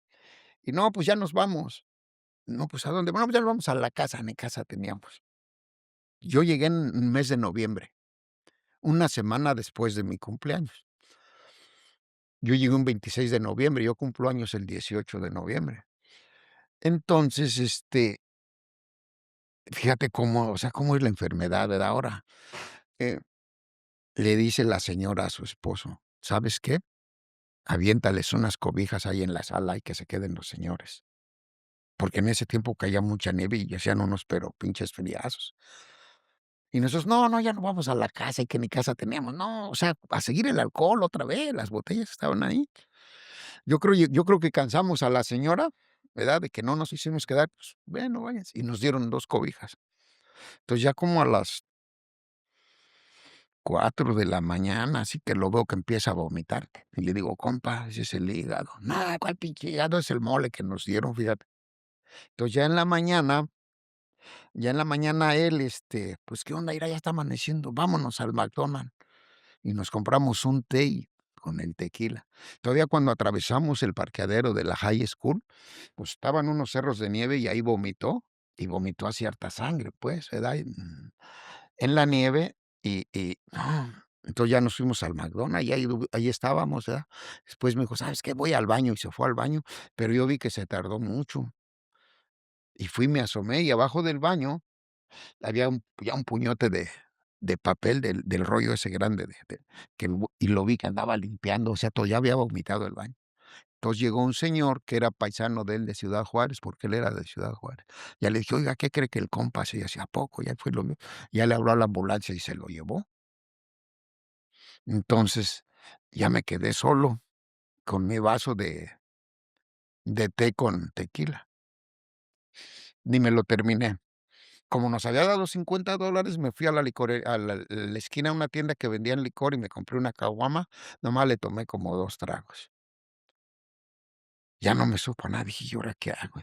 Y no, pues, ya nos vamos. No, pues, ¿a dónde? Bueno, pues, ya nos vamos a la casa, ni casa teníamos. Yo llegué en el mes de noviembre, una semana después de mi cumpleaños. Yo llegué un 26 de noviembre, yo cumplo años el 18 de noviembre. Entonces, fíjate cómo, o sea, cómo es la enfermedad, ¿verdad? Ahora, Le dice la señora a su esposo: "¿Sabes qué? Aviéntales unas cobijas ahí en la sala y que se queden los señores". Porque en ese tiempo caía mucha nieve y hacían unos, pero pinches friazos. Y nosotros: "No, no, ya no vamos a la casa", y que ni casa teníamos. No, o sea, a seguir el alcohol otra vez, las botellas estaban ahí. Yo creo que cansamos a la señora, ¿verdad? De que no nos hicimos quedar, pues, bueno, váyanse, y nos dieron 2 cobijas. Entonces, ya como a las 4 de la mañana, así que lo veo que empieza a vomitar, y le digo: "Compa, ese es el hígado". "No, ¿cuál pinche hígado? Es el mole que nos dieron", fíjate. Entonces, ya en la mañana él, pues, ¿qué onda? Mira, ya está amaneciendo, vámonos al McDonald's. Y nos compramos un té con el tequila. Todavía cuando atravesamos el parqueadero de la high school, pues, estaban unos cerros de nieve y ahí vomitó, y vomitó así harta sangre, pues, ¿verdad? En la nieve no, entonces ya nos fuimos al McDonald's y ahí estábamos, ¿verdad? Después me dijo: "¿Sabes qué? Voy al baño", y se fue al baño, pero yo vi que se tardó mucho, y fui, me asomé, y abajo del baño había un puñote de papel del rollo ese grande de que lo vi que andaba limpiando, o sea, todo ya había vomitado el baño. Entonces llegó un señor que era paisano de él de Ciudad Juárez, porque él era de Ciudad Juárez. Ya le dije: "Oiga, ¿qué cree que el compa se hace a poco?". Ya fue lo vio, ya le habló a la ambulancia y se lo llevó. Entonces, ya me quedé solo con mi vaso de té con tequila. Ni me lo terminé. Como nos había dado $50, me fui a la esquina a una tienda que vendían licor y me compré una caguama, nomás le tomé como 2 tragos. Ya no me supo a nada, dije: "¿Y ahora qué hago?".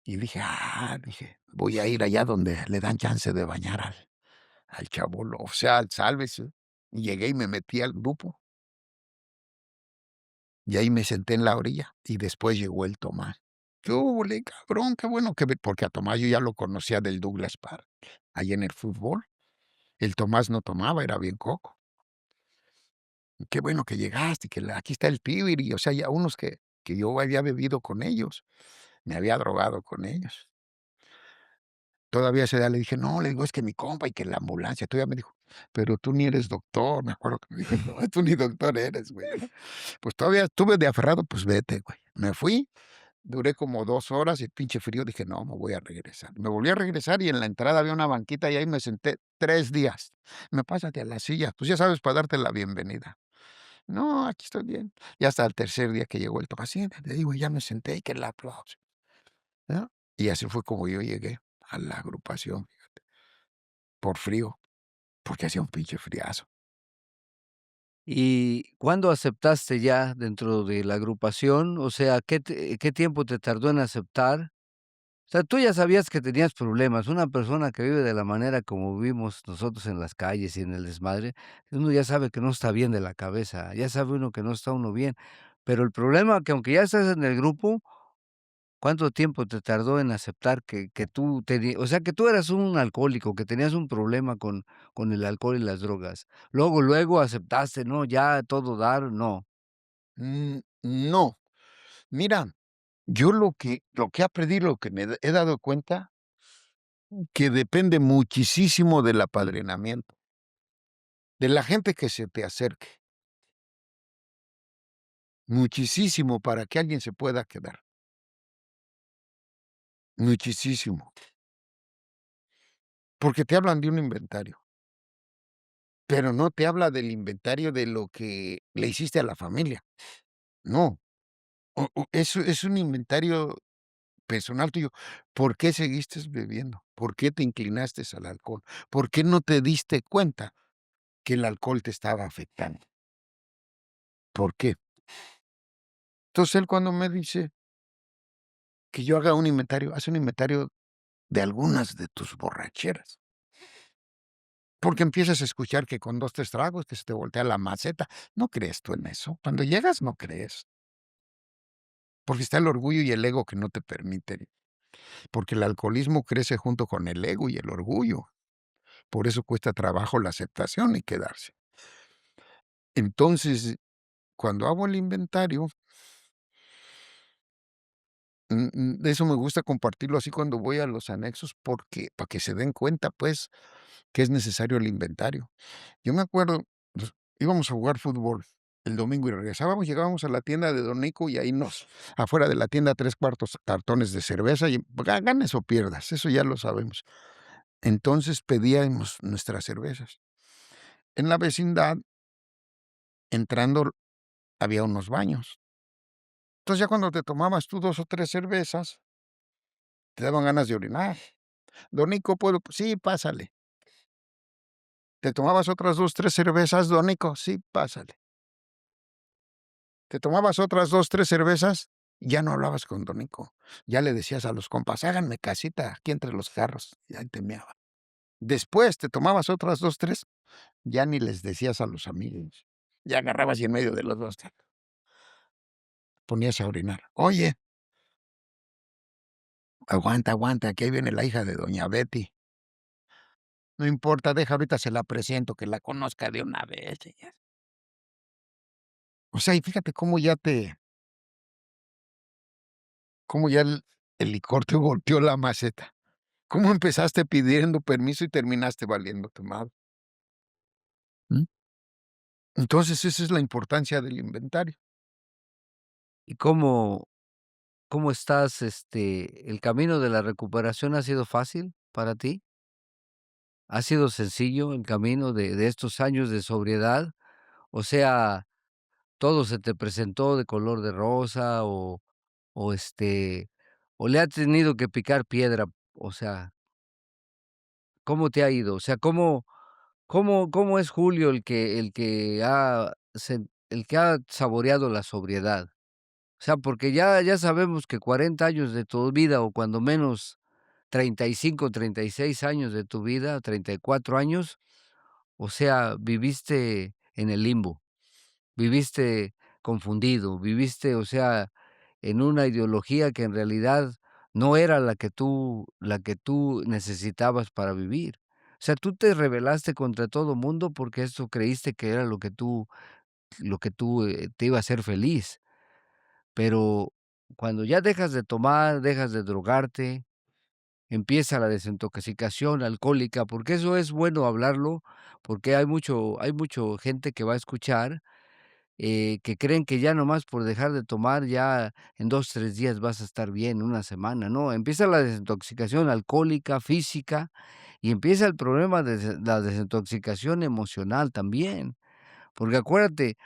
Dije: "Ah", dije: "Voy a ir allá donde le dan chance de bañar al chabolo, o sea, al sálvese". Y llegué y me metí al grupo, y ahí me senté en la orilla, y después llegó el Tomás. ¿Qué húbole, cabrón? Qué bueno que porque a Tomás yo ya lo conocía del Douglas Park, ahí en el fútbol. El Tomás no tomaba, era bien coco. Qué bueno que llegaste, que aquí está el Pibiri, o sea, ya unos que yo había bebido con ellos, me había drogado con ellos. Todavía a esa edad le dije: "No", le digo: "Es que mi compa y que la ambulancia". Todavía me dijo: "Pero tú ni eres doctor", me acuerdo que me dijo: "No, tú ni doctor eres, güey", ¿no? Pues todavía estuve de aferrado, pues vete, güey. Me fui, duré como 2 horas y el pinche frío, dije: "No, me voy a regresar". Me volví a regresar y en la entrada había una banquita y ahí me senté 3 días. "Pásate a la silla", pues ya sabes, para darte la bienvenida. No, aquí estoy bien. Y hasta el tercer día que llegó el papá, siéntate, digo, ya me senté y que el aplauso, ¿no? Y así fue como yo llegué a la agrupación, fíjate, por frío, porque hacía un pinche friazo. ¿Y cuándo aceptaste ya dentro de la agrupación? O sea, ¿qué tiempo te tardó en aceptar? O sea, tú ya sabías que tenías problemas. Una persona que vive de la manera como vivimos nosotros en las calles y en el desmadre, uno ya sabe que no está bien de la cabeza, ya sabe uno que no está uno bien. Pero el problema que aunque ya estás en el grupo, ¿cuánto tiempo te tardó en aceptar que tú teni o sea, que tú eras un alcohólico, que tenías un problema con el alcohol y las drogas? Luego aceptaste, no, ya todo dar, no. No, mira, yo lo que aprendí, lo que he dado cuenta, que depende muchísimo del apadrinamiento, de la gente que se te acerque, muchísimo para que alguien se pueda quedar, muchísimo, porque te hablan de un inventario, pero no te habla del inventario de lo que le hiciste a la familia, no, es un inventario personal tuyo. ¿Por qué seguiste bebiendo? ¿Por qué te inclinaste al alcohol? ¿Por qué no te diste cuenta que el alcohol te estaba afectando? ¿Por qué? Entonces, él cuando me dice que yo haga un inventario, hace un inventario de algunas de tus borracheras, porque empiezas a escuchar que con 2 3 tragos que se te voltea la maceta. No crees tú en eso. Cuando llegas, no crees, porque está el orgullo y el ego que no te permiten, porque el alcoholismo crece junto con el ego y el orgullo. Por eso cuesta trabajo la aceptación y quedarse. Entonces, cuando hago el inventario, de eso me gusta compartirlo así cuando voy a los anexos, porque para que se den cuenta, pues, que es necesario el inventario. Yo me acuerdo, íbamos a jugar fútbol el domingo y regresábamos, llegábamos a la tienda de Don Nico y ahí afuera de la tienda, 3/4 cartones de cerveza y ganes o pierdas, eso ya lo sabemos. Entonces pedíamos nuestras cervezas. En la vecindad, entrando, había unos baños. Entonces, ya cuando te tomabas tú 2 o 3 cervezas, te daban ganas de orinar. Don Nico, ¿puedo? Sí, pásale. Te tomabas otras 2, 3 cervezas, Don Nico, sí, pásale. Te tomabas otras 2, 3 cervezas, ya no hablabas con Don Nico. Ya le decías a los compas: "Háganme casita aquí entre los carros", y ahí te meaba. Después te tomabas otras 2, 3, ya ni les decías a los amigos. Ya agarrabas y en medio de los 2 te ponías a orinar. "Oye, aguanta, aguanta, que ahí viene la hija de doña Betty". "No importa, deja, ahorita se la presento, que la conozca de una vez", y ya. O sea, y fíjate cómo ya el licor te volteó la maceta. Cómo empezaste pidiendo permiso y terminaste valiéndote madre. ¿Mm? Entonces, esa es la importancia del inventario. ¿Y cómo estás, el camino de la recuperación ha sido fácil para ti? ¿Ha sido sencillo el camino de estos años de sobriedad? O sea, ¿todo se te presentó de color de rosa o, o le has tenido que picar piedra? O sea, ¿cómo te ha ido? O sea, ¿cómo es Julio el que ha saboreado la sobriedad? O sea, porque ya sabemos que 40 años de tu vida, o cuando menos 35, 36 años de tu vida, 34 años, o sea, viviste en el limbo, viviste confundido, viviste, o sea, en una ideología que en realidad no era la que tú necesitabas para vivir. O sea, tú te rebelaste contra todo mundo porque eso creíste que era lo que tú te iba a hacer feliz. Pero cuando ya dejas de tomar, dejas de drogarte, empieza la desintoxicación alcohólica, porque eso es bueno hablarlo, porque hay mucho gente que va a escuchar, que creen que ya nomás por dejar de tomar, ya en 2 3 días vas a estar bien, una semana, no, empieza la desintoxicación alcohólica, física, y empieza el problema de la desintoxicación emocional también, porque acuérdate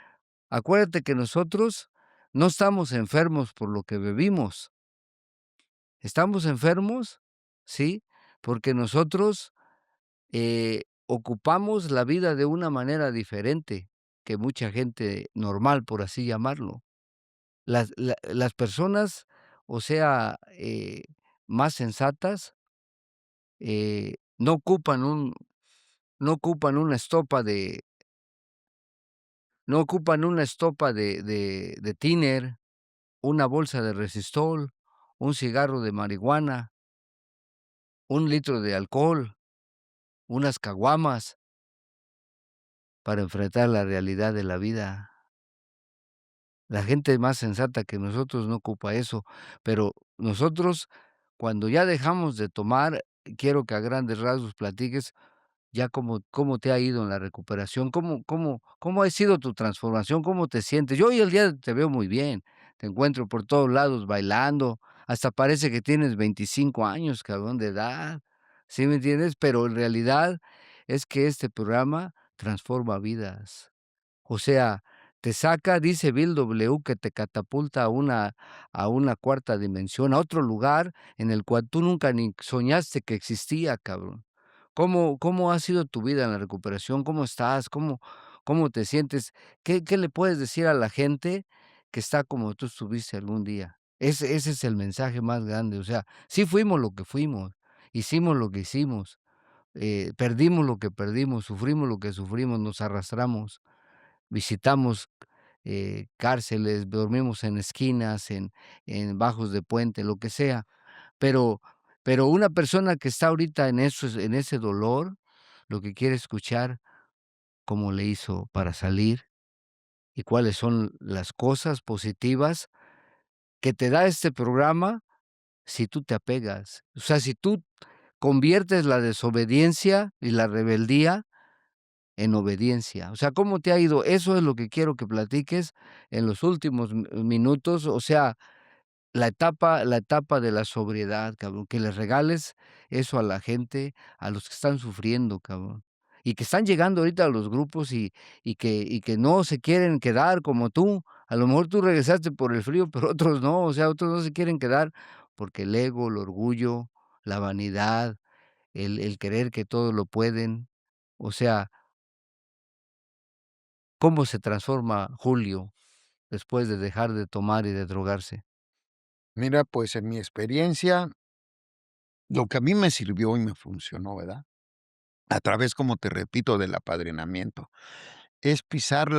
que nosotros no estamos enfermos por lo que bebimos, estamos enfermos, ¿sí? Porque nosotros, ocupamos la vida de una manera diferente que mucha gente normal, por así llamarlo. Las personas, o sea, más sensatas, no ocupan una estopa de no ocupan una estopa de tiner, una bolsa de Resistol, un cigarro de marihuana, un litro de alcohol, unas caguamas para enfrentar la realidad de la vida. La gente más sensata que nosotros no ocupa eso, pero nosotros, cuando ya dejamos de tomar, quiero que a grandes rasgos platiques ya cómo te ha ido en la recuperación, cómo ha sido tu transformación, cómo te sientes. Yo hoy el día te veo muy bien, te encuentro por todos lados bailando, hasta parece que tienes 25 años, cabrón, de edad, ¿sí me entiendes? Pero en realidad es que este programa transforma vidas. O sea, te saca, dice Bill W, que te catapulta a una cuarta dimensión, a otro lugar en el cual tú nunca ni soñaste que existía, cabrón. ¿Cómo ha sido tu vida en la recuperación? ¿Cómo estás? ¿Cómo te sientes? ¿Qué le puedes decir a la gente que está como tú estuviste algún día? Ese es el mensaje más grande, o sea, sí fuimos lo que fuimos, hicimos lo que hicimos, perdimos lo que perdimos, sufrimos lo que sufrimos, nos arrastramos. Visitamos, cárceles, dormimos en esquinas, en bajos de puente, lo que sea, pero una persona que está ahorita en ese dolor, lo que quiere escuchar cómo le hizo para salir y cuáles son las cosas positivas que te da este programa si tú te apegas. O sea, si tú conviertes la desobediencia y la rebeldía en obediencia. O sea, ¿cómo te ha ido? Eso es lo que quiero que platiques en los últimos minutos. O sea, la etapa de la sobriedad, cabrón, que les regales eso a la gente, a los que están sufriendo, cabrón, y que están llegando ahorita a los grupos y que no se quieren quedar como tú. A lo mejor tú regresaste por el frío, pero otros no, o sea, otros no se quieren quedar porque el ego, el orgullo, la vanidad, el creer que todo lo pueden. O sea, ¿cómo se transforma Julio después de dejar de tomar y de drogarse? Mira, pues en mi experiencia, lo que a mí me sirvió y me funcionó, ¿verdad? A través, como te repito, del apadrinamiento, es pisar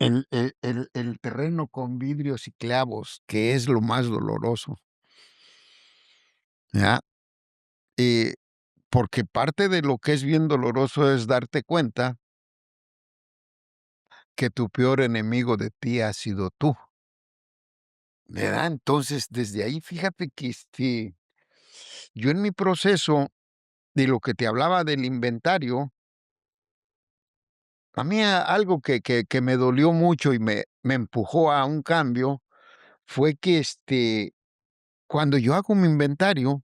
el terreno con vidrios y clavos, que es lo más doloroso, ¿ya? Eh, Porque parte de lo que es bien doloroso es darte cuenta que tu peor enemigo de ti ha sido tú, ¿verdad? Entonces, desde ahí, fíjate que, yo en mi proceso de lo que te hablaba del inventario, a mí algo que me dolió mucho y me empujó a un cambio fue que, cuando yo hago mi inventario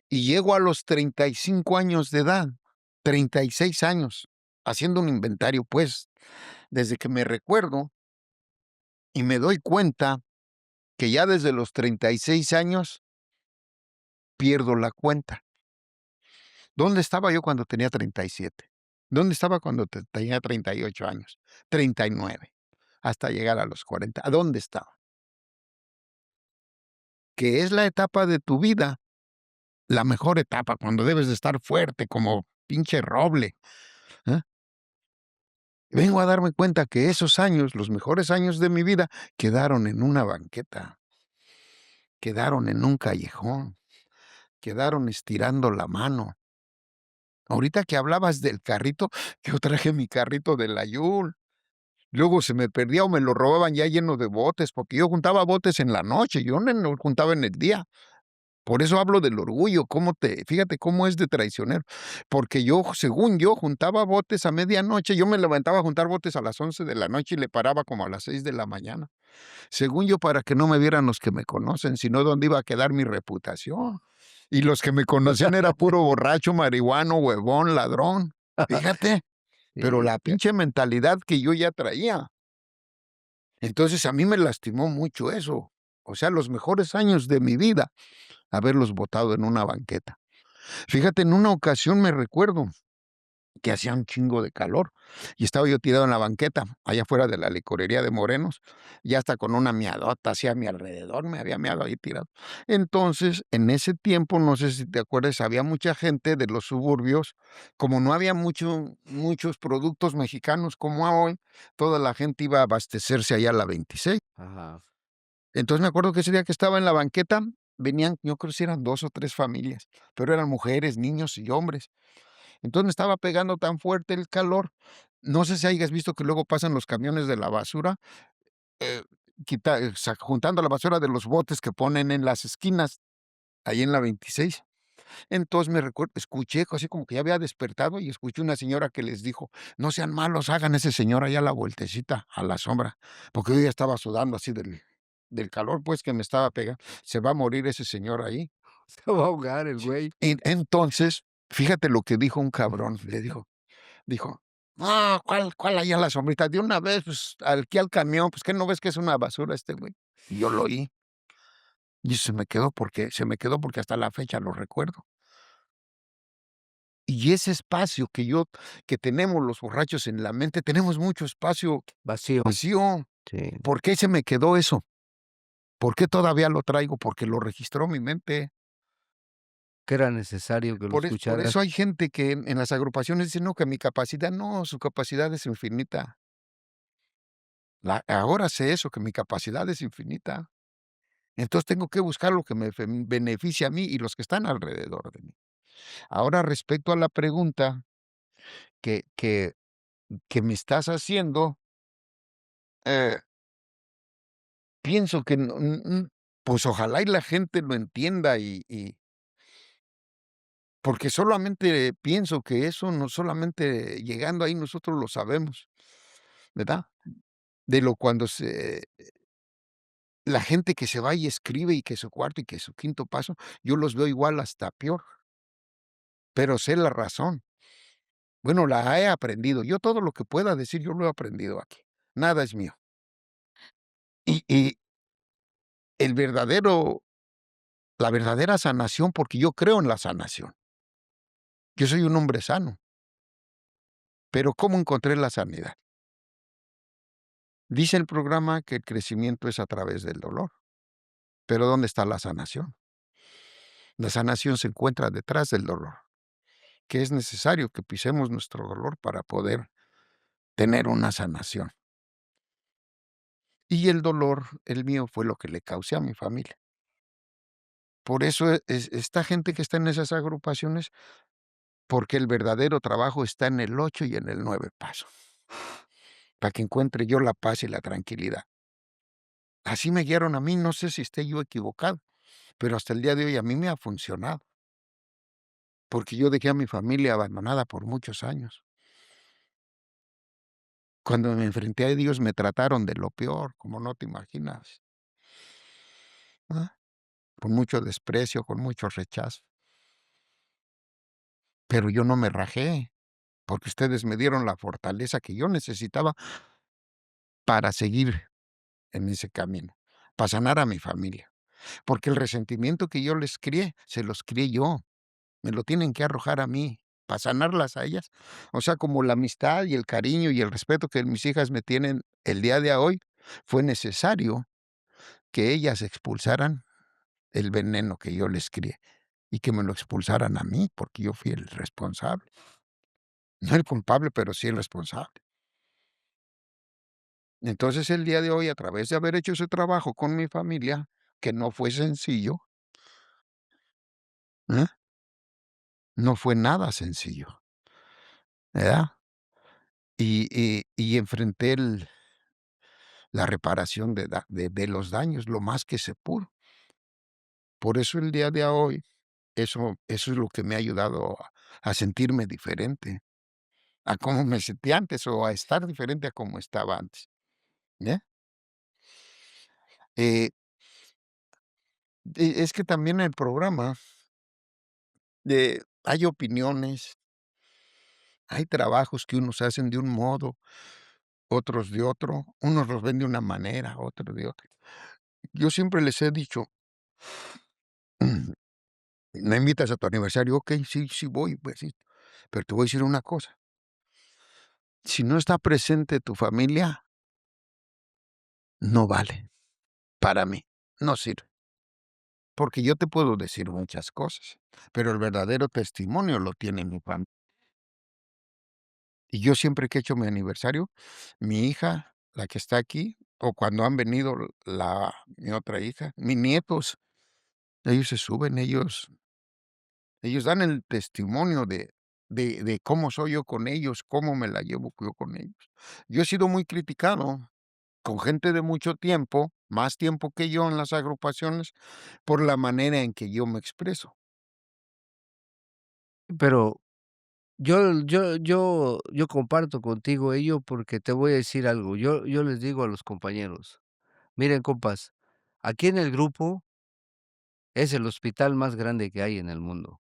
y llego a los 35 años de edad, 36 años, haciendo un inventario, pues, desde que me recuerdo y me doy cuenta que ya desde los 36 años pierdo la cuenta. ¿Dónde estaba yo cuando tenía 37? ¿Dónde estaba cuando tenía 38 años? 39, hasta llegar a los 40. ¿A dónde estaba? Que es la etapa de tu vida, la mejor etapa, cuando debes de estar fuerte como pinche roble, ¿eh? Vengo a darme cuenta que esos años, los mejores años de mi vida, quedaron en una banqueta, quedaron en un callejón, quedaron estirando la mano. Ahorita que hablabas del carrito, yo traje mi carrito del Ayul. Luego se me perdía o me lo robaban ya lleno de botes, porque yo juntaba botes en la noche, yo no lo juntaba en el día. Por eso hablo del orgullo, fíjate cómo es de traicionero, porque yo, según yo, juntaba botes a medianoche, yo me levantaba a juntar botes a las 11 de la noche y le paraba como a las 6 de la mañana. Según yo, para que no me vieran los que me conocen, sino dónde iba a quedar mi reputación. Y los que me conocían era puro borracho, marihuano, huevón, ladrón. Fíjate, pero Sí, la pinche mentalidad que yo ya traía. Entonces a mí me lastimó mucho eso. O sea, los mejores años de mi vida, haberlos botado en una banqueta. Fíjate, en una ocasión me recuerdo que hacía un chingo de calor y estaba yo tirado en la banqueta, allá afuera de la licorería de Morenos, y hasta con una miadota hacia mi alrededor, me había miado ahí tirado. Entonces, en ese tiempo, no sé si te acuerdas, había mucha gente de los suburbios, como no había muchos productos mexicanos como hoy, toda la gente iba a abastecerse allá a la 26. ajá. Entonces me acuerdo que ese día que estaba en la banqueta, venían, yo creo que sí eran 2 o 3 familias, pero eran mujeres, niños y hombres. Entonces me estaba pegando tan fuerte el calor. No sé si hayas visto que luego pasan los camiones de la basura, eh, juntando la basura de los botes que ponen en las esquinas, ahí en la 26. Entonces me recuerdo, escuché así como que ya había despertado y escuché una señora que les dijo: "No sean malos, hagan ese señor allá la vueltecita a la sombra", porque yo ya estaba sudando así del calor, pues, que me estaba pegando. Se va a morir ese señor ahí. Se va a ahogar el güey. Entonces, fíjate lo que dijo un cabrón, le dijo: "No, ¿cuál allá la sombrita? De una vez, pues, aquí al camión, pues, ¿qué no ves que es una basura este güey?". Y yo lo oí, y se me quedó porque hasta la fecha lo recuerdo. Y ese espacio que tenemos los borrachos en la mente, tenemos mucho espacio Vacío. vacío. Sí. ¿Por qué se me quedó eso? ¿Por qué todavía lo traigo? Porque lo registró mi mente. Que era necesario que lo Por escucharas. eso hay gente que en las agrupaciones dice: "No, que mi capacidad", no, su capacidad es infinita. Ahora sé eso, que mi capacidad es infinita. Entonces tengo que buscar lo que me beneficie a mí y los que están alrededor de mí. Ahora, respecto a la pregunta que que que me estás haciendo, eh pienso que Pues ojalá y la gente lo entienda porque solamente pienso que eso no solamente llegando ahí nosotros lo sabemos, ¿verdad? De lo cuando la gente que se va y escribe y que su cuarto y que su quinto paso, yo los veo igual hasta peor, pero sé la razón. Bueno, la he aprendido. Yo todo lo que pueda decir, yo lo he aprendido aquí. Nada es mío. Y el verdadero la verdadera sanación, porque yo creo en la sanación. Yo soy un hombre sano, pero ¿cómo encontré la sanidad? Dice el programa que el crecimiento es a través del dolor, pero ¿dónde está la sanación? La sanación se encuentra detrás del dolor, que es necesario que pisemos nuestro dolor para poder tener una sanación. Y el dolor, el mío, fue lo que le causé a mi familia. Por eso esta gente que está en esas agrupaciones, porque el verdadero trabajo está en el 8 y en el 9 paso, para que encuentre yo la paz y la tranquilidad. Así me guiaron a mí, no sé si esté yo equivocado, pero hasta el día de hoy a mí me ha funcionado, porque yo dejé a mi familia abandonada por muchos años. Cuando me enfrenté a Dios me trataron de lo peor, como no te imaginas, ¿ah? Con mucho desprecio, con mucho rechazo. Pero yo no me rajé, porque ustedes me dieron la fortaleza que yo necesitaba para seguir en ese camino, para sanar a mi familia. Porque el resentimiento que yo les crié, se los crié yo. Me lo tienen que arrojar a mí, para sanarlas a ellas. O sea, como la amistad y el cariño y el respeto que mis hijas me tienen el día de hoy, fue necesario que ellas expulsaran el veneno que yo les crié y que me lo expulsaran a mí, porque yo fui el responsable. No el culpable, pero sí el responsable. Entonces, el día de hoy, a través de haber hecho ese trabajo con mi familia, que no fue sencillo, ¿eh? No fue nada sencillo, ¿verdad? Y enfrenté la reparación de los daños lo más que se pudo. Por eso el día de hoy, eso es lo que me ha ayudado a sentirme diferente, a cómo me sentía antes o a estar diferente a como estaba antes, ¿ya? Eh, es que también en el programa hay opiniones, hay trabajos que unos hacen de un modo, otros de otro, unos los ven de una manera, otros de otra. Yo siempre les he dicho: "¿Me invitas a tu aniversario?". Okey, sí, sí voy, pues sí, pero te voy a decir una cosa, si no está presente tu familia, no vale, para mí, no sirve, porque yo te puedo decir muchas cosas, pero el verdadero testimonio lo tiene mi familia. Y yo siempre que he hecho mi aniversario, mi hija, la que está aquí, o cuando han venido mi otra hija, mis nietos, ellos se suben, ellos dan el testimonio de cómo soy yo con ellos, cómo me la llevo yo con ellos. Yo he sido muy criticado con gente de mucho tiempo, más tiempo que yo en las agrupaciones, por la manera en que yo me expreso. Pero yo comparto contigo ello porque te voy a decir algo. Yo les digo a los compañeros: "Miren, compas, aquí en el grupo es el hospital más grande que hay en el mundo.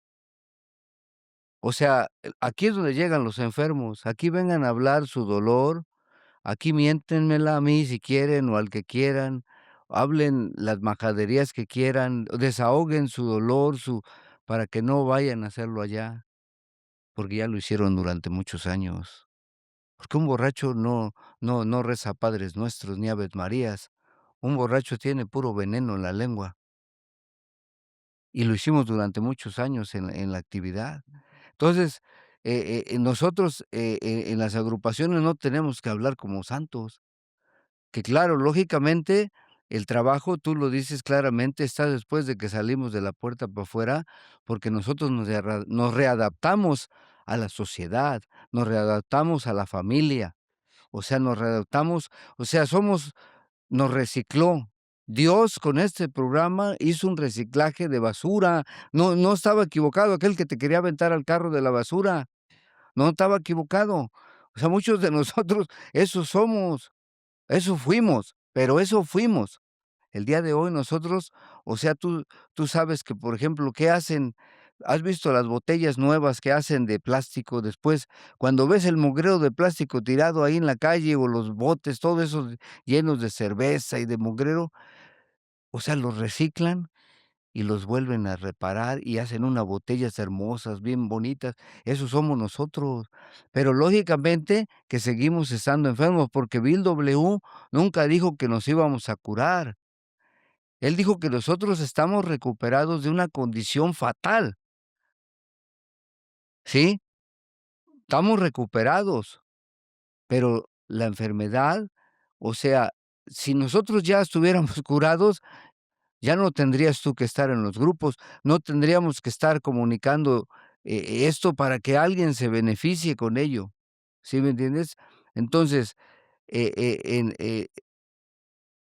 O sea, aquí es donde llegan los enfermos, aquí vengan a hablar su dolor, aquí miéntenmela a mí si quieren o al que quieran, hablen las majaderías que quieran, desahoguen su dolor, para que no vayan a hacerlo allá, porque ya lo hicieron durante muchos años. Porque un borracho no reza Padres Nuestros ni Aves Marías. Un borracho tiene puro veneno en la lengua, y lo hicimos durante muchos años en la actividad. Entonces, nosotros, en las agrupaciones no tenemos que hablar como santos, que claro, lógicamente, el trabajo, tú lo dices claramente, está después de que salimos de la puerta para afuera, porque nosotros nos readaptamos a la sociedad, nos readaptamos a la familia, o sea, nos readaptamos, o sea, nos recicló, Dios con este programa hizo un reciclaje de basura. No estaba equivocado aquel que te quería aventar al carro de la basura. No estaba equivocado. O sea, muchos de nosotros eso somos, eso fuimos, pero eso fuimos. El día de hoy nosotros, o sea, tú sabes que, por ejemplo, ¿qué hacen? ¿Has visto las botellas nuevas que hacen de plástico? Después, cuando ves el mugrero de plástico tirado ahí en la calle o los botes, todo eso llenos de cerveza y de mugrero, o sea, los reciclan y los vuelven a reparar y hacen unas botellas hermosas, bien bonitas. Eso somos nosotros. Pero lógicamente que seguimos estando enfermos, porque Bill W. nunca dijo que nos íbamos a curar. Él dijo que nosotros estamos recuperados de una condición fatal, ¿sí? Estamos recuperados, pero la enfermedad, o sea, si nosotros ya estuviéramos curados, ya no tendrías tú que estar en los grupos, no tendríamos que estar comunicando, esto para que alguien se beneficie con ello, ¿sí me entiendes? Entonces,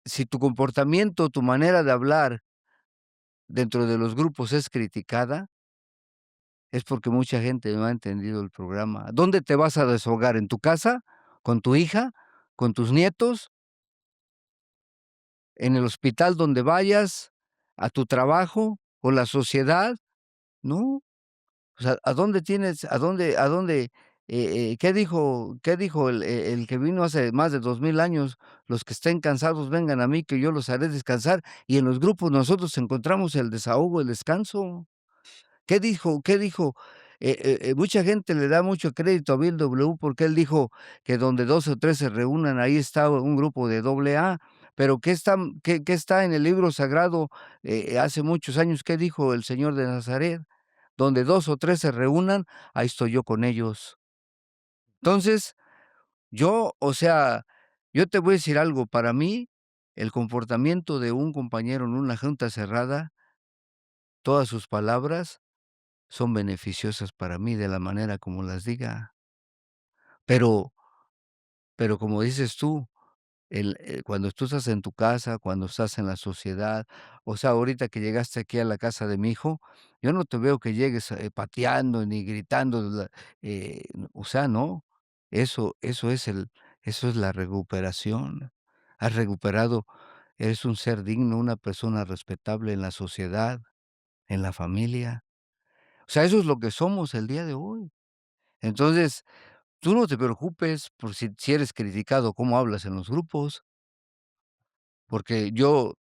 si tu comportamiento, tu manera de hablar dentro de los grupos es criticada, es porque mucha gente no ha entendido el programa. ¿Dónde te vas a desahogar? ¿En tu casa? ¿Con tu hija? ¿Con tus nietos? ¿En el hospital donde vayas? ¿A tu trabajo? ¿O la sociedad? No. O sea, ¿a dónde, qué dijo el que vino hace más de 2000 años? Los que estén cansados vengan a mí, que yo los haré descansar. Y en los grupos nosotros encontramos el desahogo, el descanso. ¿Qué dijo? Mucha gente le da mucho crédito a Bill W. porque él dijo que donde 2 o 3 se reúnan, ahí está un grupo de doble A, pero ¿qué está en el libro sagrado, hace muchos años? ¿Qué dijo el Señor de Nazaret? Donde 2 o 3 se reúnan, ahí estoy yo con ellos. Entonces, o sea, yo te voy a decir algo, para mí, el comportamiento de un compañero en una junta cerrada, todas sus palabras son beneficiosas para mí de la manera como las diga. Pero como dices tú, cuando tú estás en tu casa, cuando estás en la sociedad, o sea, ahorita que llegaste aquí a la casa de mi hijo, yo no te veo que llegues, pateando ni gritando, o sea, no, eso es la recuperación. Has recuperado, eres un ser digno, una persona respetable en la sociedad, en la familia. O sea, eso es lo que somos el día de hoy. Entonces, tú no te preocupes por si eres criticado, cómo hablas en los grupos, porque yo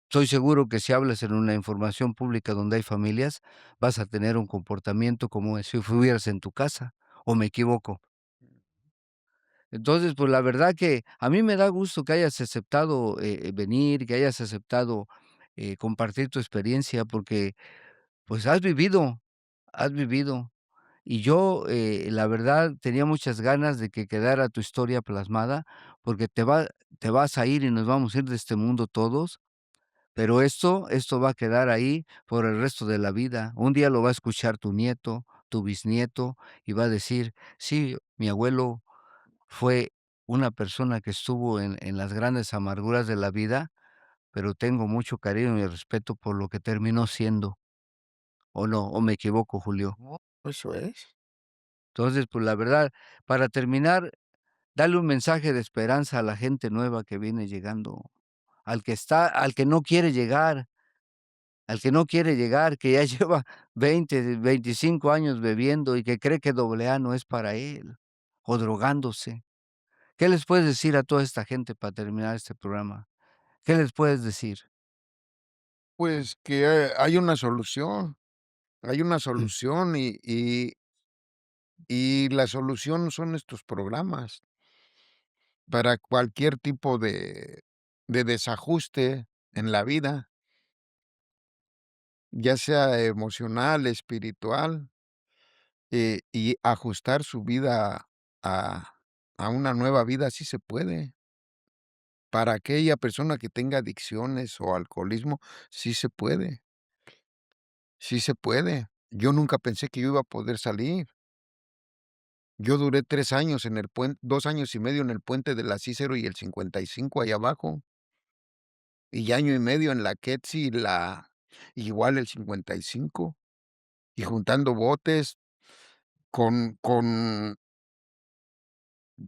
estoy seguro que si hablas en una información pública donde hay familias, vas a tener un comportamiento como si estuvieras en tu casa, ¿o me equivoco? Entonces, pues, la verdad que a mí me da gusto que hayas aceptado, venir, que hayas aceptado, compartir tu experiencia, porque, pues, has vivido. Y yo, la verdad, tenía muchas ganas de que quedara tu historia plasmada, porque te vas a ir y nos vamos a ir de este mundo todos, pero esto va a quedar ahí por el resto de la vida. Un día lo va a escuchar tu nieto, tu bisnieto, y va a decir: "Sí, mi abuelo fue una persona que estuvo en las grandes amarguras de la vida, pero tengo mucho cariño y respeto por lo que terminó siendo", ¿o no? ¿O me equivoco, Julio? No, eso es. Entonces, pues, la verdad, para terminar, dale un mensaje de esperanza a la gente nueva que viene llegando, al que no quiere llegar, que ya lleva 20, 25 años bebiendo y que cree que doble A no es para él, o drogándose. ¿Qué les puedes decir a toda esta gente para terminar este programa? ¿Qué les puedes decir? Pues que hay una solución y la solución son estos programas para cualquier tipo de desajuste en la vida, ya sea emocional, espiritual, y ajustar su vida a a una nueva vida, sí se puede. Para aquella persona que tenga adicciones o alcoholismo, sí se puede, sí se puede. Yo nunca pensé que yo iba a poder salir. Yo duré 3 años en el puente, 2 años y medio en el puente de la Cícero y el 55 ahí abajo. y año y medio en la Ketsi, igual el 55, y juntando botes con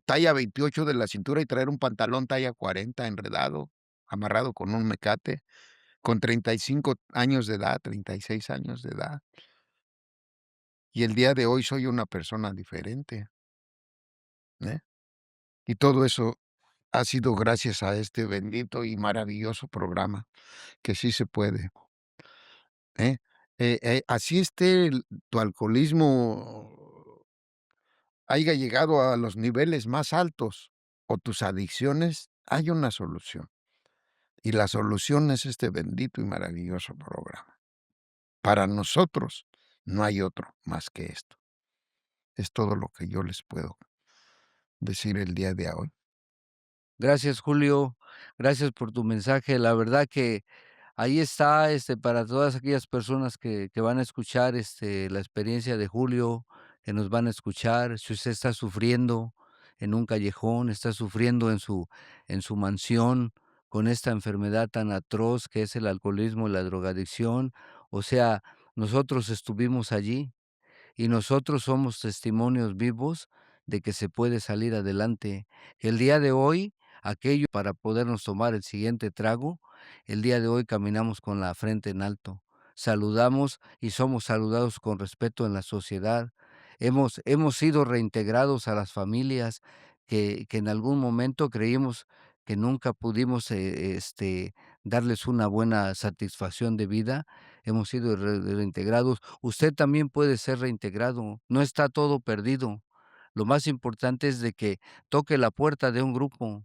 talla 28 de la cintura y traer un pantalón talla 40 enredado, amarrado con un mecate, con 35 años de edad, 36 años de edad. Y el día de hoy soy una persona diferente, ¿eh? Y todo eso ha sido gracias a este bendito y maravilloso programa, que sí se puede, ¿eh? Así esté tu alcoholismo haya llegado a los niveles más altos o tus adicciones, hay una solución. Y la solución es este bendito y maravilloso programa. Para nosotros no hay otro más que esto. Es todo lo que yo les puedo decir el día de hoy. Gracias, Julio. Gracias por tu mensaje. La verdad que ahí está, para todas aquellas personas que van a escuchar, la experiencia de Julio, que nos van a escuchar. Si usted está sufriendo en un callejón, está sufriendo en su mansión con esta enfermedad tan atroz que es el alcoholismo y la drogadicción, o sea, nosotros estuvimos allí. Y nosotros somos testimonios vivos de que se puede salir adelante. El día de hoy, aquello para podernos tomar el siguiente trago, el día de hoy caminamos con la frente en alto. Saludamos y somos saludados con respeto en la sociedad. Hemos sido reintegrados a las familias que en algún momento creímos que nunca pudimos darles una buena satisfacción de vida. Hemos sido reintegrados. Usted también puede ser reintegrado, no está todo perdido. Lo más importante es de que toque la puerta de un grupo.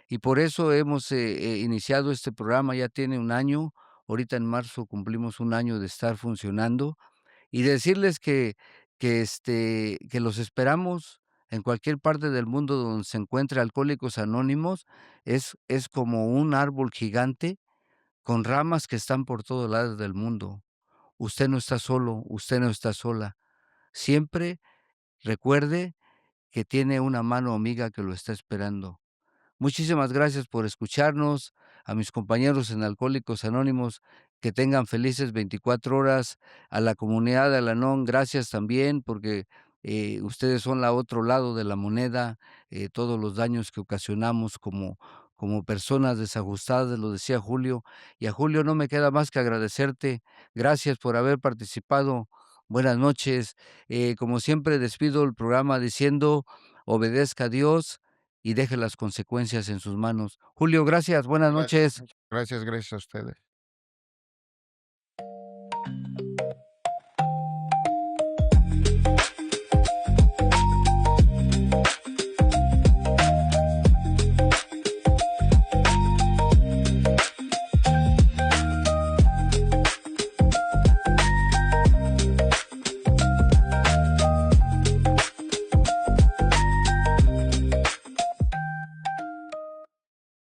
Y por eso hemos iniciado este programa, ya tiene un año, ahorita en marzo cumplimos un año de estar funcionando, y decirles que los esperamos en cualquier parte del mundo donde se encuentre Alcohólicos Anónimos. Es como un árbol gigante con ramas que están por todos lados del mundo. Usted no está solo, usted no está sola. Siempre recuerde que tiene una mano amiga que lo está esperando. Muchísimas gracias por escucharnos. A mis compañeros en Alcohólicos Anónimos, que tengan felices 24 horas. A la comunidad de Al-Anon, gracias también, porque ustedes son la otro lado de la moneda. Todos los daños que ocasionamos como personas desajustadas, lo decía Julio. Y a Julio no me queda más que agradecerte. Gracias por haber participado. Buenas noches. Como siempre, despido el programa diciendo: obedezca a Dios y deje las consecuencias en sus manos. Julio, gracias, buenas Gracias, noches. gracias a ustedes.